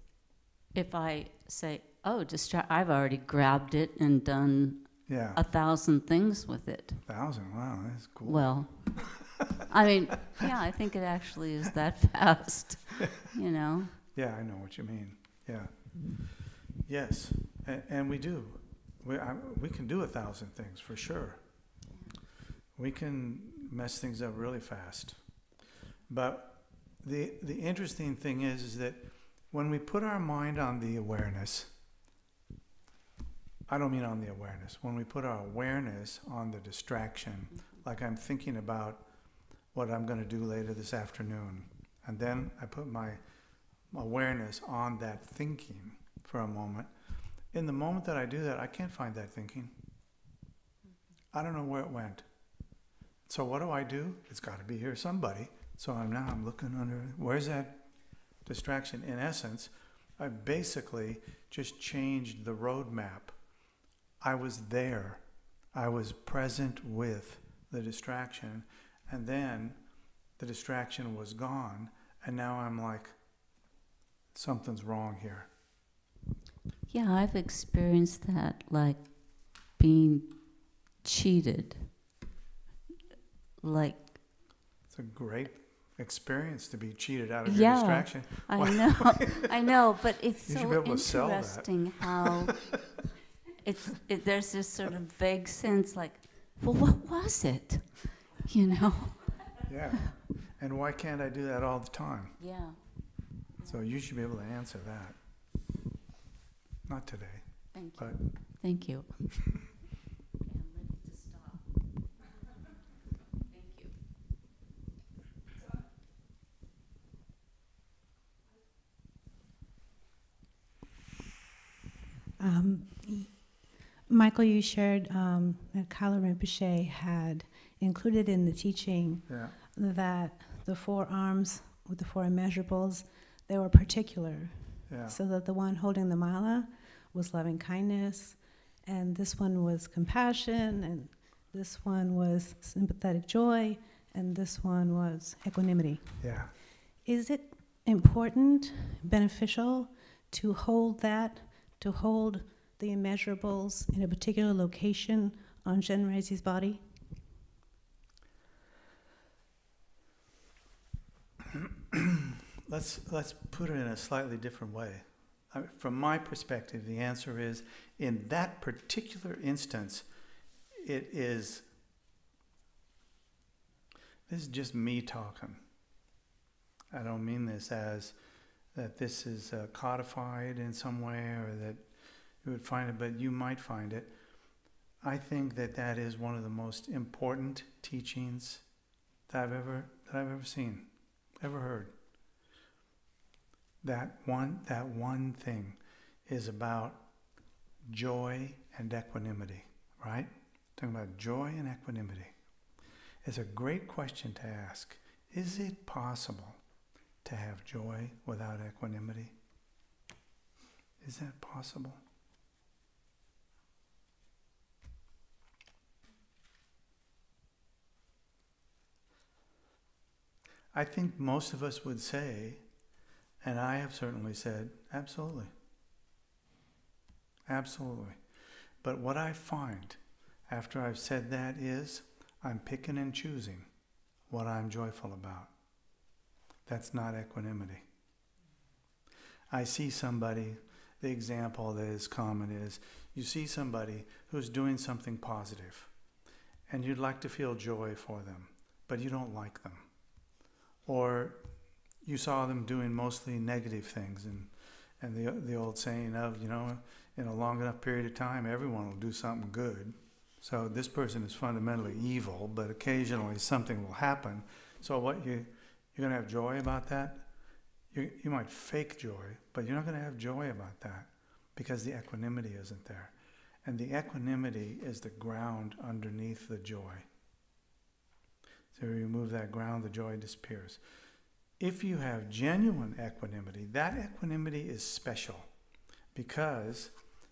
if I say, oh, I've already grabbed it and done 1,000 things with it. 1,000, wow, that's cool. Well, I mean, yeah, I think it actually is that fast, you know? Yeah, I know what you mean. Yeah. Yes, and we do. we can do 1,000 things for sure. We can mess things up really fast. But the interesting thing is that when we put our mind on the awareness, I don't mean on the awareness, when we put our awareness on the distraction, like I'm thinking about what I'm going to do later this afternoon, and then I put my awareness on that thinking for a moment. In the moment that I do that, I can't find that thinking. I don't know where it went. So what do? It's got to be here somebody. So I'm looking under, where's that distraction? In essence, I basically just changed the roadmap. I was there. I was present with the distraction, and then the distraction was gone, and now I'm like, something's wrong here. Yeah, I've experienced that, like being cheated. Like, it's a great experience to be cheated out of your distraction. I know, but it's You should so be able to sell that. interesting how there's this sort of vague sense, like, well, what was it? You know? Yeah. And why can't I do that all the time? Yeah. So you should be able to answer that. Not today. Thank you. But Thank you. Okay, I'm ready to stop. Thank you. Michael, you shared that Kala Rinpoche had included in the teaching yeah. that the 4 arms with the 4 immeasurables, they were particular. Yeah. So that the one holding the mala was loving kindness, and this one was compassion, and this one was sympathetic joy, and this one was equanimity. Yeah. Is it important, beneficial to hold that, to hold the immeasurables in a particular location on Chenrezig's body? Let's put it in a slightly different way. From my perspective, the answer is, in that particular instance, this is just me talking. I don't mean this as that this is codified in some way or that you would find it, but you might find it. I think that is one of the most important teachings that I've ever seen, ever heard. That one thing is about joy and equanimity, right? Talking about joy and equanimity. It's a great question to ask. Is it possible to have joy without equanimity? Is that possible? I think most of us would say, and I have certainly said, absolutely. Absolutely. But what I find after I've said that is I'm picking and choosing what I'm joyful about. That's not equanimity. I see somebody, the example that is common is, you see somebody who's doing something positive, and you'd like to feel joy for them, but you don't like them. Or you saw them doing mostly negative things, and the old saying of, in a long enough period of time, everyone will do something good. So this person is fundamentally evil, but occasionally something will happen. So what you're going to have joy about that? You might fake joy, but you're not going to have joy about that because the equanimity isn't there. And the equanimity is the ground underneath the joy. So you remove that ground, the joy disappears. If you have genuine equanimity, that equanimity is special because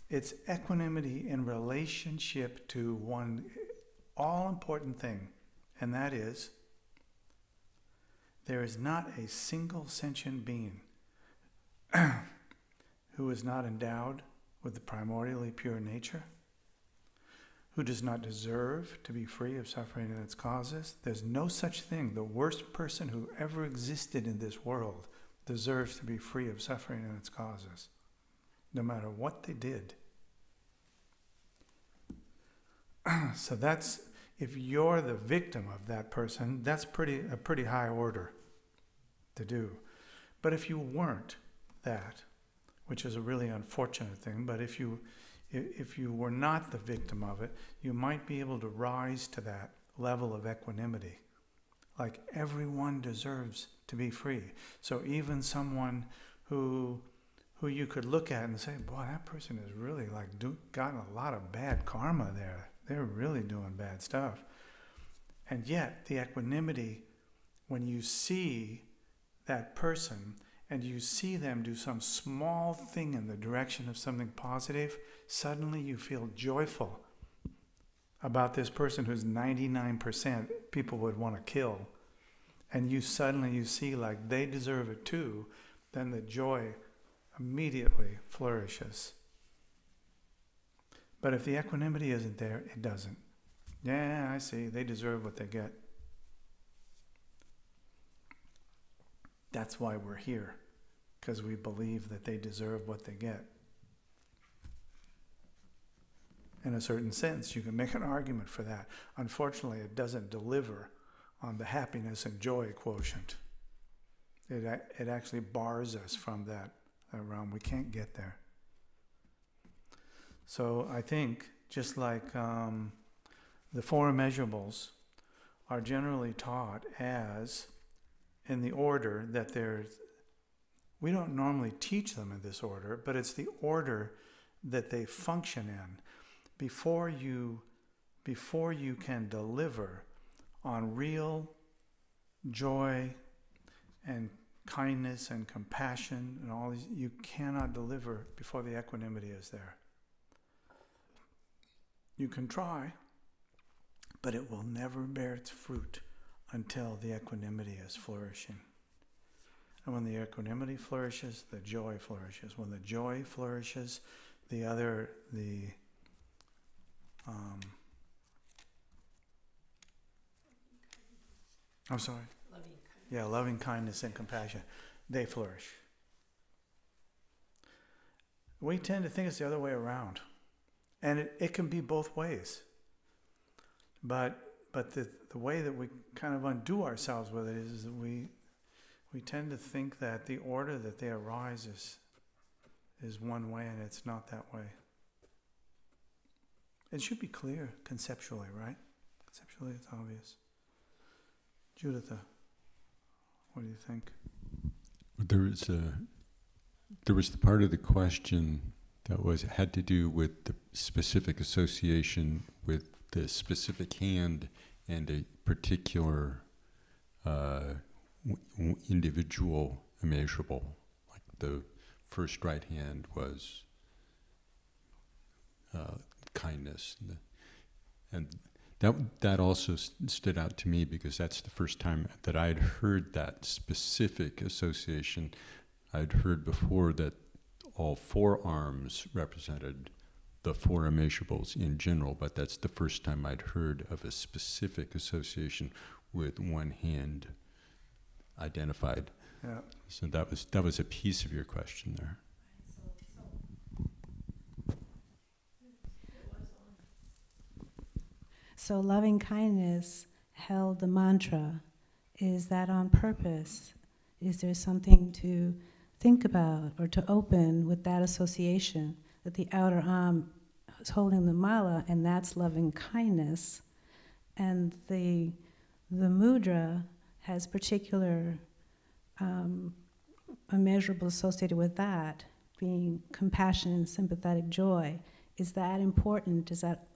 it's equanimity in relationship to one all-important thing, and that is there is not a single sentient being who is not endowed with the primordially pure nature, who does not deserve to be free of suffering and its causes. There's no such thing. The worst person who ever existed in this world deserves to be free of suffering and its causes, no matter what they did. So that's, if you're the victim of that person, that's a pretty high order to do. But if you weren't that, which is a really unfortunate thing, but if you were not the victim of it, you might be able to rise to that level of equanimity. Like, everyone deserves to be free. So even someone who you could look at and say, boy, that person is really like gotten a lot of bad karma there. They're really doing bad stuff. And yet the equanimity, when you see that person and you see them do some small thing in the direction of something positive, suddenly you feel joyful about this person who's 99% people would want to kill. And you suddenly see like they deserve it too, then the joy immediately flourishes. But if the equanimity isn't there, it doesn't. Yeah, I see, they deserve what they get. That's why we're here, because we believe that they deserve what they get. In a certain sense, you can make an argument for that. Unfortunately, it doesn't deliver on the happiness and joy quotient. It actually bars us from that realm. We can't get there. So I think, just like the four immeasurables are generally taught as in the order that we don't normally teach them in this order, but it's the order that they function in. Before you can deliver on real joy and kindness and compassion and all these, you cannot deliver before the equanimity is there. You can try, but it will never bear its fruit until the equanimity is flourishing. And when the equanimity flourishes, the joy flourishes. When the joy flourishes, loving kindness and compassion, they flourish. We tend to think it's the other way around. And it can be both ways. But the way that we kind of undo ourselves with it is that we tend to think that the order that they arise is one way, and it's not that way. It should be clear conceptually, right? Conceptually, it's obvious. Judith, what do you think? There was the part of the question that had to do with the specific association with the specific hand and a particular individual immeasurable. Like the first right hand was kindness, and that also stood out to me because that's the first time that I'd heard that specific association. I'd heard before that all four arms represented the four immeasurables in general, but that's the first time I'd heard of a specific association with one hand identified. Yeah. So that was a piece of your question there. So loving kindness held the mantra. Is that on purpose? Is there something to think about or to open with that association, that the outer arm is holding the mala, and that's loving kindness, and the mudra has particular immeasurable associated with that, being compassion and sympathetic joy. Is that important? Is that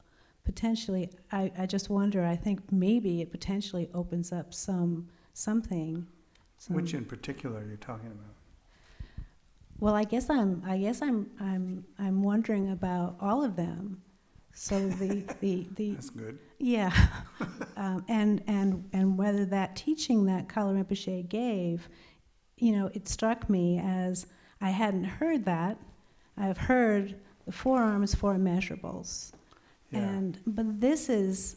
potentially, I just wonder, I think maybe it potentially opens up something. Which in particular are you talking about? Well, I guess I'm wondering about all of them. So the That's good. Yeah, and whether that teaching that Kala Rinpoche gave, it struck me as I hadn't heard that. I've heard the forearms for immeasurables, Yeah. but this is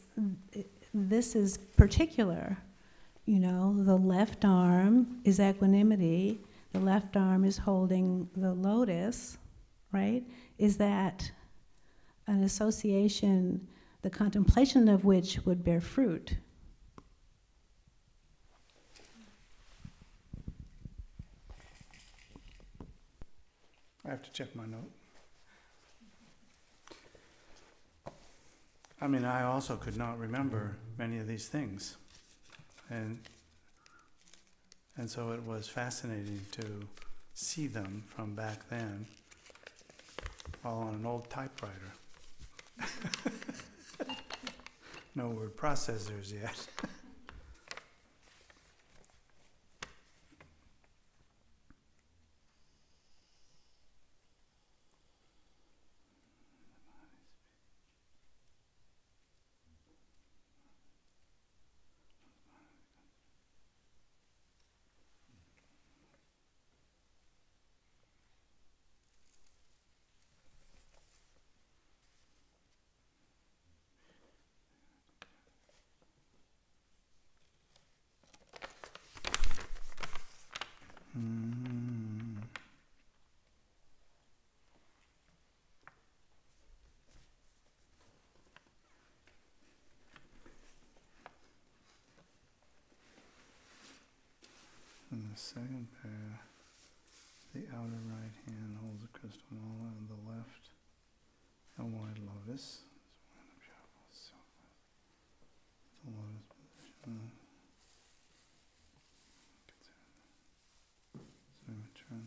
particular. The left arm is equanimity. The left arm is holding the lotus, right? Is that an association the contemplation of which would bear fruit. I have to check my note. I mean, I also could not remember many of these things. And so it was fascinating to see them from back then, all on an old typewriter. No word processors yet. In the second pair, the outer right hand holds a crystal mala and the left a white lotus. The lotus position. So we turn.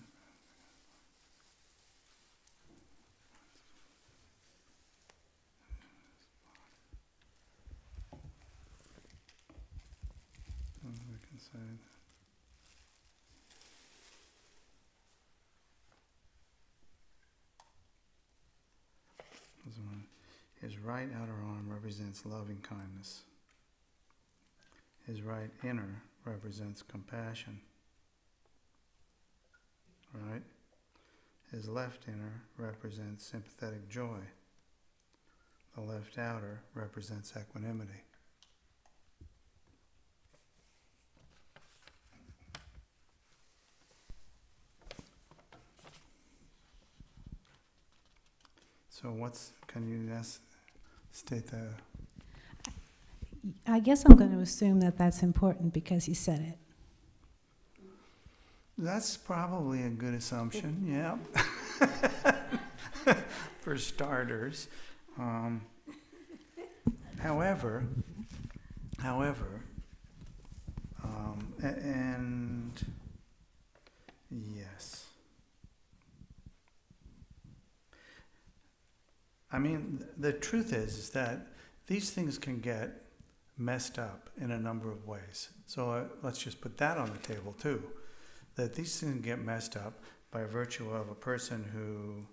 So we can say that. His right outer arm represents loving kindness. His right inner represents compassion. Right? His left inner represents sympathetic joy. The left outer represents equanimity. So can you state the... I guess I'm going to assume that that's important because he said it. That's probably a good assumption, yeah. For starters. However, and yes. I mean, the truth is that these things can get messed up in a number of ways. So let's just put that on the table too. That these things get messed up by virtue of a person who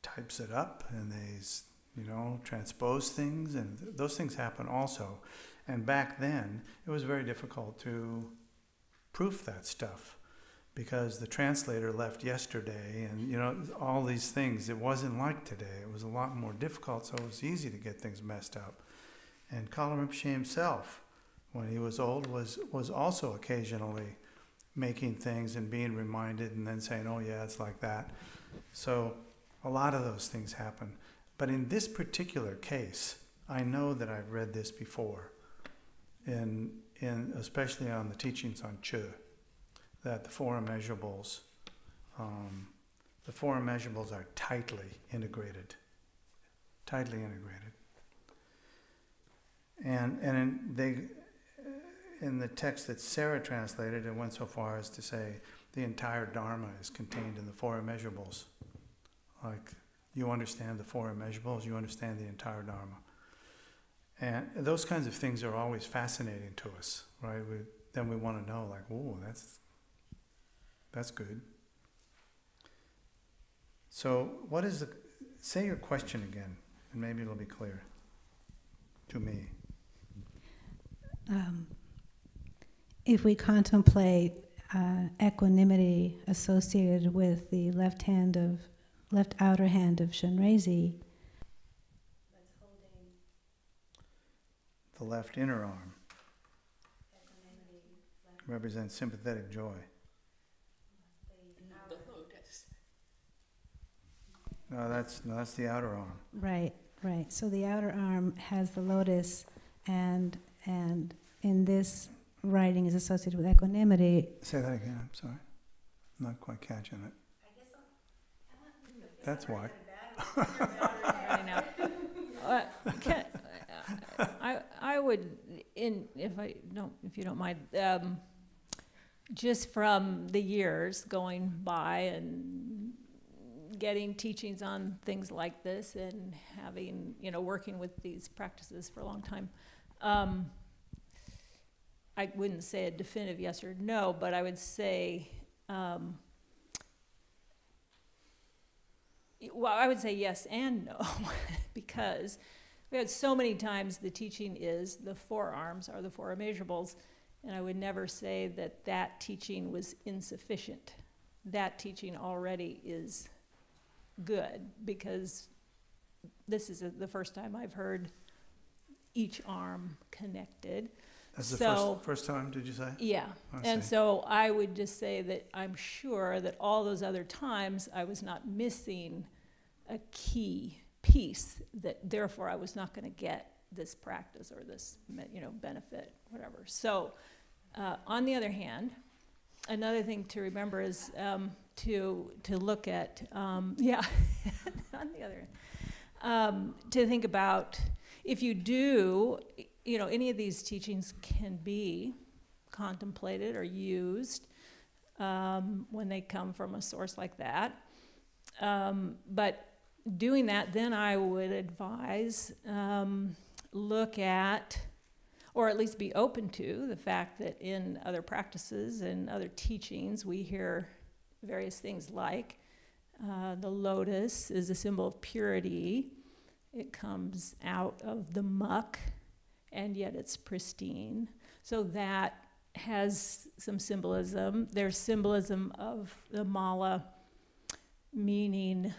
types it up and they, transpose things, and those things happen also. And back then, it was very difficult to proof that stuff, because the translator left yesterday and, all these things. It wasn't like today. It was a lot more difficult, so it was easy to get things messed up. And Kala Rinpoche himself, when he was old, was also occasionally making things and being reminded and then saying, oh yeah, it's like that. So a lot of those things happen. But in this particular case, I know that I've read this before, especially on the teachings on Che, that the four immeasurables are tightly integrated. And in the text that Sarah translated, it went so far as to say the entire Dharma is contained in the four immeasurables. Like, you understand the four immeasurables, you understand the entire Dharma. And those kinds of things are always fascinating to us, right? Then we want to know, like, oh, that's good. So say your question again, and maybe it'll be clear to me. If we contemplate equanimity associated with the left outer hand of Chenrezig, that's holding the left inner arm represents sympathetic joy. The lotus. No, that's the outer arm. right. Right. So the outer arm has the lotus, and in this writing is associated with equanimity. Say that again, I'm sorry. I'm not quite catching it. That's why. I would, if you don't mind, just from the years going by and getting teachings on things like this and having, working with these practices for a long time, I wouldn't say a definitive yes or no, but I would say, I would say yes and no, because we had so many times the teaching is the forearms are the four immeasurables, and I would never say that that teaching was insufficient. That teaching already is good, because this is the first time I've heard each arm connected. That's the first time, did you say? Yeah. And so I would just say that I'm sure that all those other times I was not missing a key piece, that therefore I was not going to get this practice or this, benefit, whatever. So on the other hand, another thing to remember is to look at, on the other hand, to think about if you do, any of these teachings can be contemplated or used when they come from a source like that. But doing that, then I would advise look at, or at least be open to, the fact that in other practices and other teachings we hear various things like the lotus is a symbol of purity. It comes out of the muck, and yet it's pristine. So that has some symbolism. There's symbolism of the mala, meaning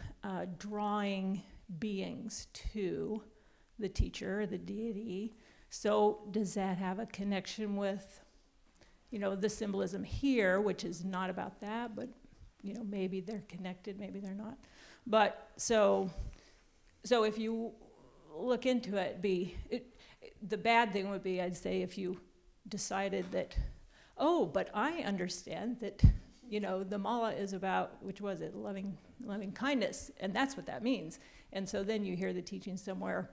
drawing beings to the teacher, the deity. So does that have a connection with, the symbolism here, which is not about that, but, maybe they're connected, maybe they're not. But so if you look into it, the bad thing would be, I'd say, if you decided that, but I understand that, the mala is about, which was it, loving kindness, and that's what that means. And so then you hear the teaching somewhere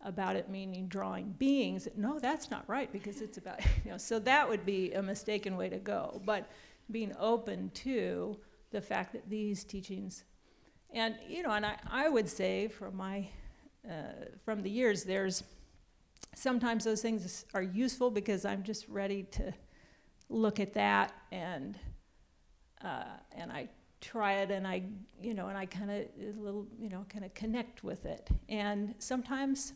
about it meaning drawing beings. No, that's not right, because it's about, so that would be a mistaken way to go. But being open to the fact that these teachings, and, and I would say from the years, there's sometimes those things are useful because I'm just ready to look at that and I try it and I kind of connect with it. And sometimes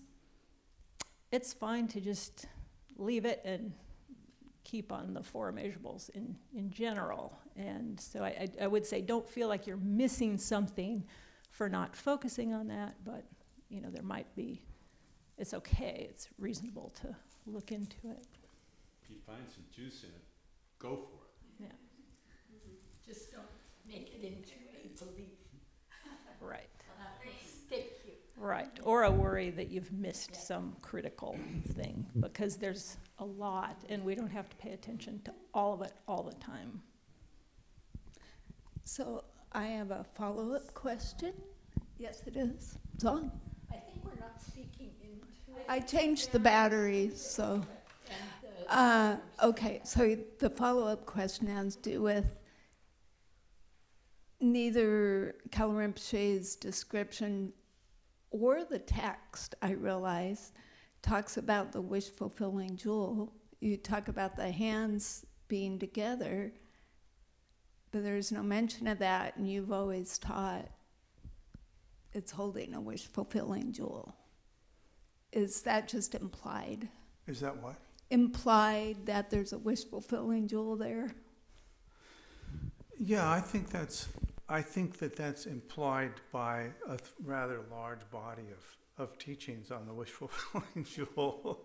it's fine to just leave it and keep on the four immeasurables in general. And so I would say don't feel like you're missing something for not focusing on that, but there might be, it's okay, it's reasonable to look into it. If you find some juice in it, go for it. Yeah. Just don't make it into a belief. Right. Stick you. Right. Or a worry that you've missed some critical thing, because there's a lot and we don't have to pay attention to all of it all the time. So I have a follow-up question. Yes, it is. It's on. I think we're not speaking into it. I changed the batteries, so. Okay, so the follow-up question has to do with neither Kalu Rinpoche's description or the text, I realize, talks about the wish-fulfilling jewel. You talk about the hands being together, but there's no mention of that, and you've always taught it's holding a wish-fulfilling jewel. Is that just implied? Is that what? Implied that there's a wish-fulfilling jewel there? Yeah, I think that's implied by a rather large body of teachings on the wish-fulfilling jewel.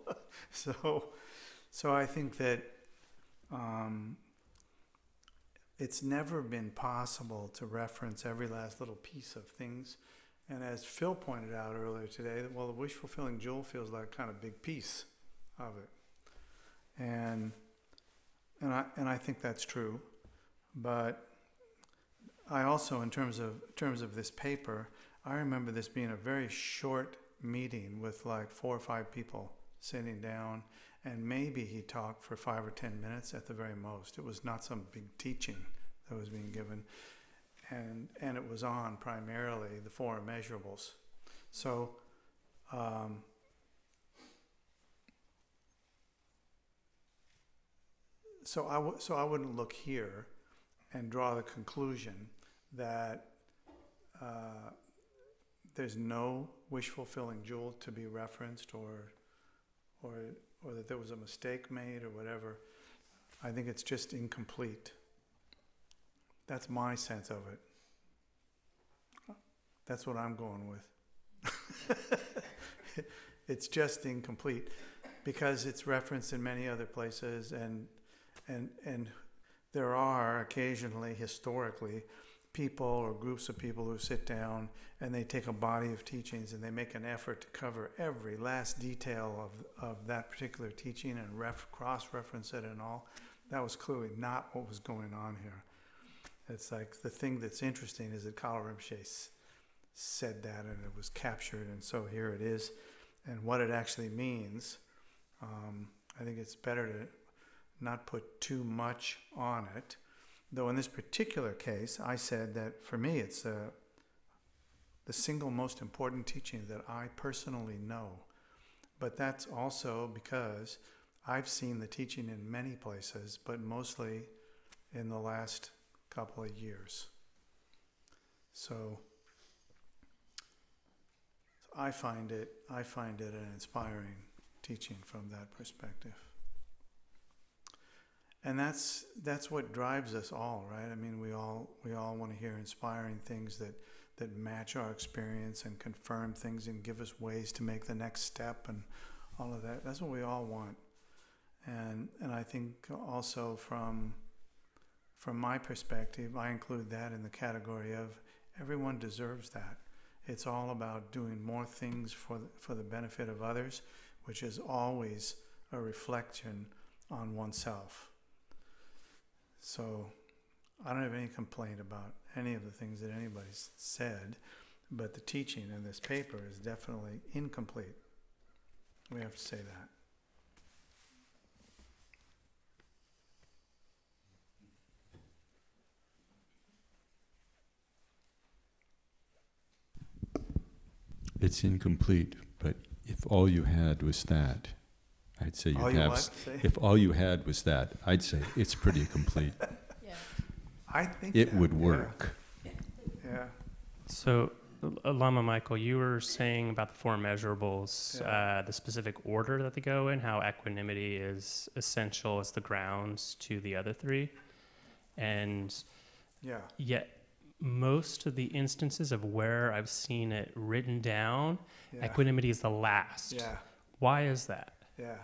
So I think that it's never been possible to reference every last little piece of things And as Phil pointed out earlier today, well, the wish-fulfilling jewel feels like a kind of big piece of it. And I think that's true. But I also, in terms of this paper, I remember this being a very short meeting with like 4 or 5 people sitting down, and maybe he talked for 5 or 10 minutes at the very most. It was not some big teaching that was being given. And it was on primarily the 4 immeasurables. So I wouldn't look here and draw the conclusion that there's no wish-fulfilling jewel to be referenced, or that there was a mistake made or whatever. I think it's just incomplete. That's my sense of it. That's what I'm going with. It's just incomplete because it's referenced in many other places, and there are occasionally, historically, people or groups of people who sit down and they take a body of teachings and they make an effort to cover every last detail of that particular teaching and cross-reference it and all. That was clearly not what was going on here. It's like the thing that's interesting is that Kala Rinpoche said that and it was captured, and so here it is. And what it actually means, I think it's better to not put too much on it. Though in this particular case, I said that for me it's the single most important teaching that I personally know. But that's also because I've seen the teaching in many places, but mostly in the last couple of years. So I find it an inspiring teaching from that perspective. And that's what drives us all, right? I mean, we all want to hear inspiring things that match our experience and confirm things and give us ways to make the next step and all of that. That's what we all want. And I think also from my perspective, I include that in the category of everyone deserves that. It's all about doing more things for the benefit of others, which is always a reflection on oneself. So I don't have any complaint about any of the things that anybody's said, but the teaching in this paper is definitely incomplete. We have to say that. It's incomplete, but if all you had was that, I'd say you'd have. If all you had was that, I'd say it's pretty complete. Yeah. I think it would work. Yeah. So, Lama Michael, you were saying about the 4 measurables, the specific order that they go in, how equanimity is essential as the grounds to the other 3, and yet most of the instances of where I've seen it written down, equanimity is the last. Yeah. Why is that? Yeah.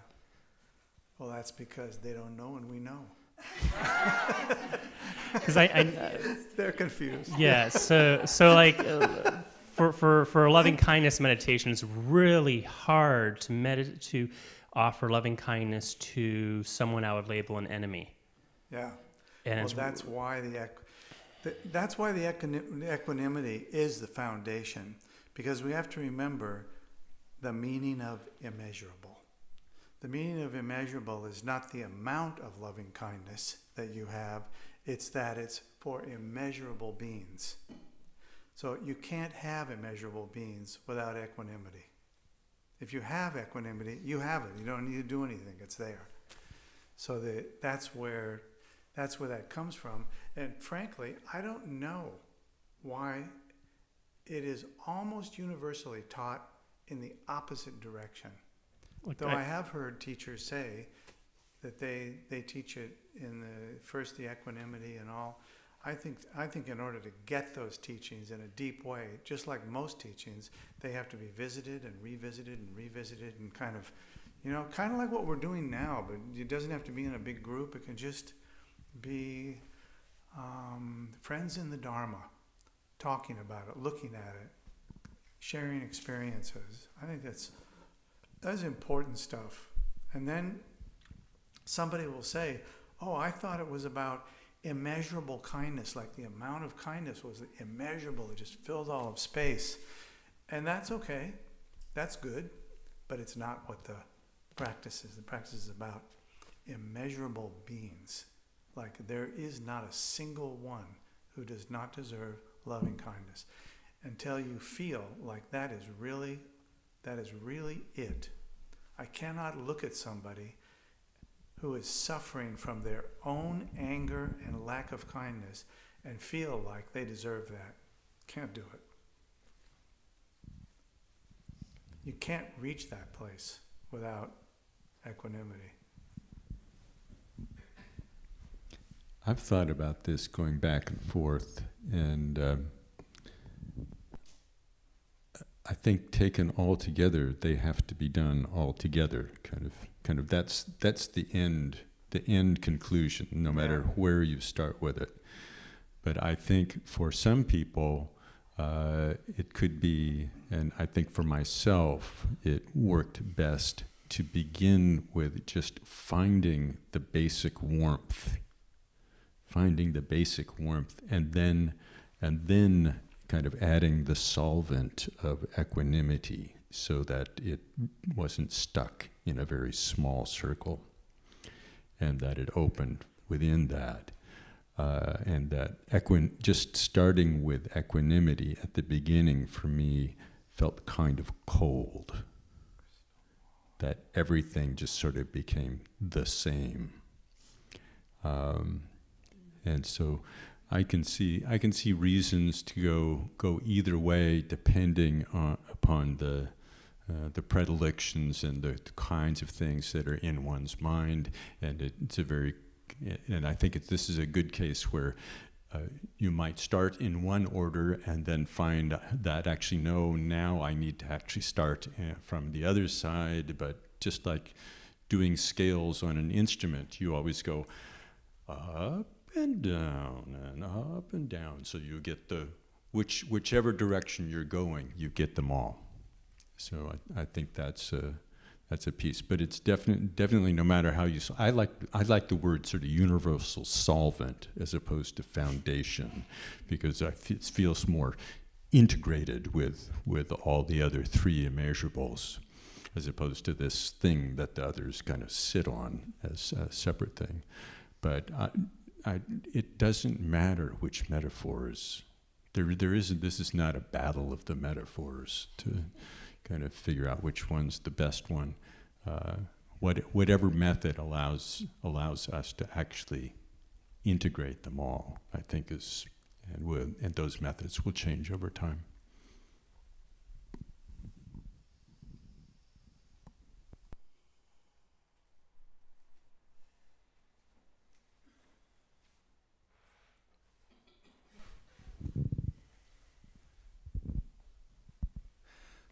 Well, that's because they don't know and we know. Because they're confused. Yeah. So like for loving kindness meditation, it's really hard to offer loving kindness to someone I would label an enemy. Yeah. And well, that's why the equanimity is the foundation, because we have to remember the meaning of immeasurable. The meaning of immeasurable is not the amount of loving kindness that you have, it's that it's for immeasurable beings. So you can't have immeasurable beings without equanimity. If you have equanimity, you have it. You don't need to do anything, it's there. So that's where that comes from. And frankly, I don't know why it is almost universally taught in the opposite direction. Though I have heard teachers say that they teach it in the equanimity and all. I think in order to get those teachings in a deep way, just like most teachings, they have to be visited and revisited and kind of like what we're doing now, but it doesn't have to be in a big group. It can just be friends in the Dharma, talking about it, looking at it, sharing experiences. I think that's important stuff. And then somebody will say, oh, I thought it was about immeasurable kindness, like the amount of kindness was immeasurable, it just filled all of space. And that's okay, that's good, but it's not what the practice is. The practice is about immeasurable beings. Like there is not a single one who does not deserve loving kindness. Until you feel like that is really it. I cannot look at somebody who is suffering from their own anger and lack of kindness and feel like they deserve that. Can't do it. You can't reach that place without equanimity. I've thought about this going back and forth, and I think taken all together, they have to be done all together. Kind of. That's the end conclusion, no matter where you start with it. But I think for some people, it could be, and I think for myself, it worked best to begin with just finding the basic warmth. Finding the basic warmth, and then kind of adding the solvent of equanimity so that it wasn't stuck in a very small circle, and that it opened within that, and that just starting with equanimity at the beginning for me felt kind of cold. That everything just sort of became the same. And so I can see reasons to go either way, depending upon the predilections and the kinds of things that are in one's mind. And I think this is a good case where you might start in one order and then find that actually, no, now I need to actually start from the other side. But just like doing scales on an instrument, you always go up and down, so you get whichever direction you're going, you get them all. So I think that's a piece, but it's definitely no matter how you. I like the word sort of universal solvent as opposed to foundation, because it feels more integrated with all the other three immeasurables, as opposed to this thing that the others kind of sit on as a separate thing. But it doesn't matter which metaphors. This is not a battle of the metaphors to kind of figure out which one's the best one. Whatever method allows us to actually integrate them all, I think and those methods will change over time.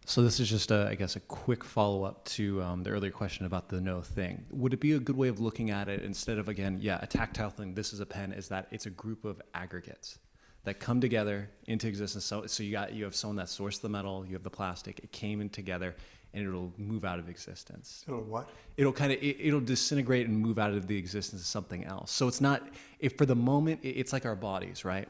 So this is just, I guess, a quick follow-up to the earlier question about the no thing. Would it be a good way of looking at it, instead of, again, a tactile thing, this is a pen, is that it's a group of aggregates that come together into existence? So you have someone that sourced the metal, you have the plastic, it came in together, and it'll move out of existence. It'll what? It'll disintegrate and move out of the existence of something else. So it's not, if for the moment, it's like our bodies, right?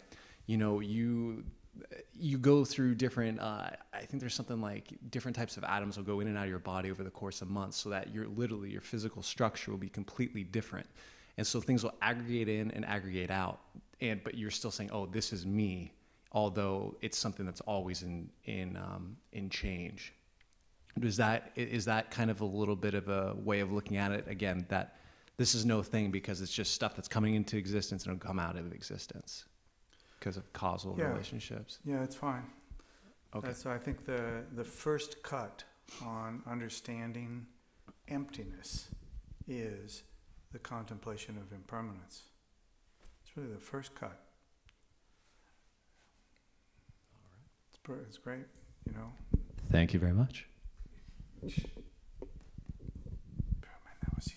You go through different, I think there's something like different types of atoms will go in and out of your body over the course of months, so that your physical structure will be completely different. And so things will aggregate in and aggregate out. But you're still saying, oh, this is me, although it's something that's always in change. Is that kind of a little bit of a way of looking at it? Again, that this is no thing because it's just stuff that's coming into existence and it'll come out of existence because of causal relationships. Yeah, it's fine. Okay. So I think the first cut on understanding emptiness is the contemplation of impermanence. It's really the first cut. It's great, Thank you very much. Man, that was easy.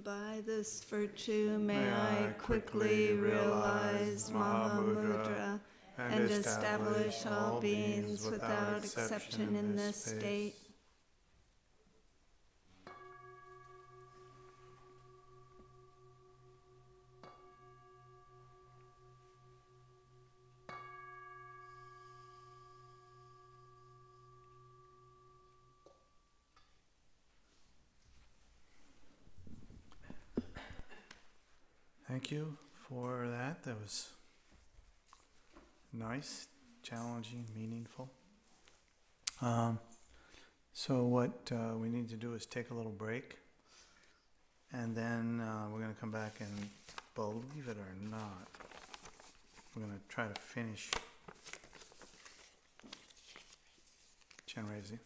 by this virtue may I quickly realize Mahamudra and establish all beings without exception in this state. Thank you for that. That was nice, challenging, meaningful. So what we need to do is take a little break, and then we're going to come back and, believe it or not, we're going to try to finish Chenrezig.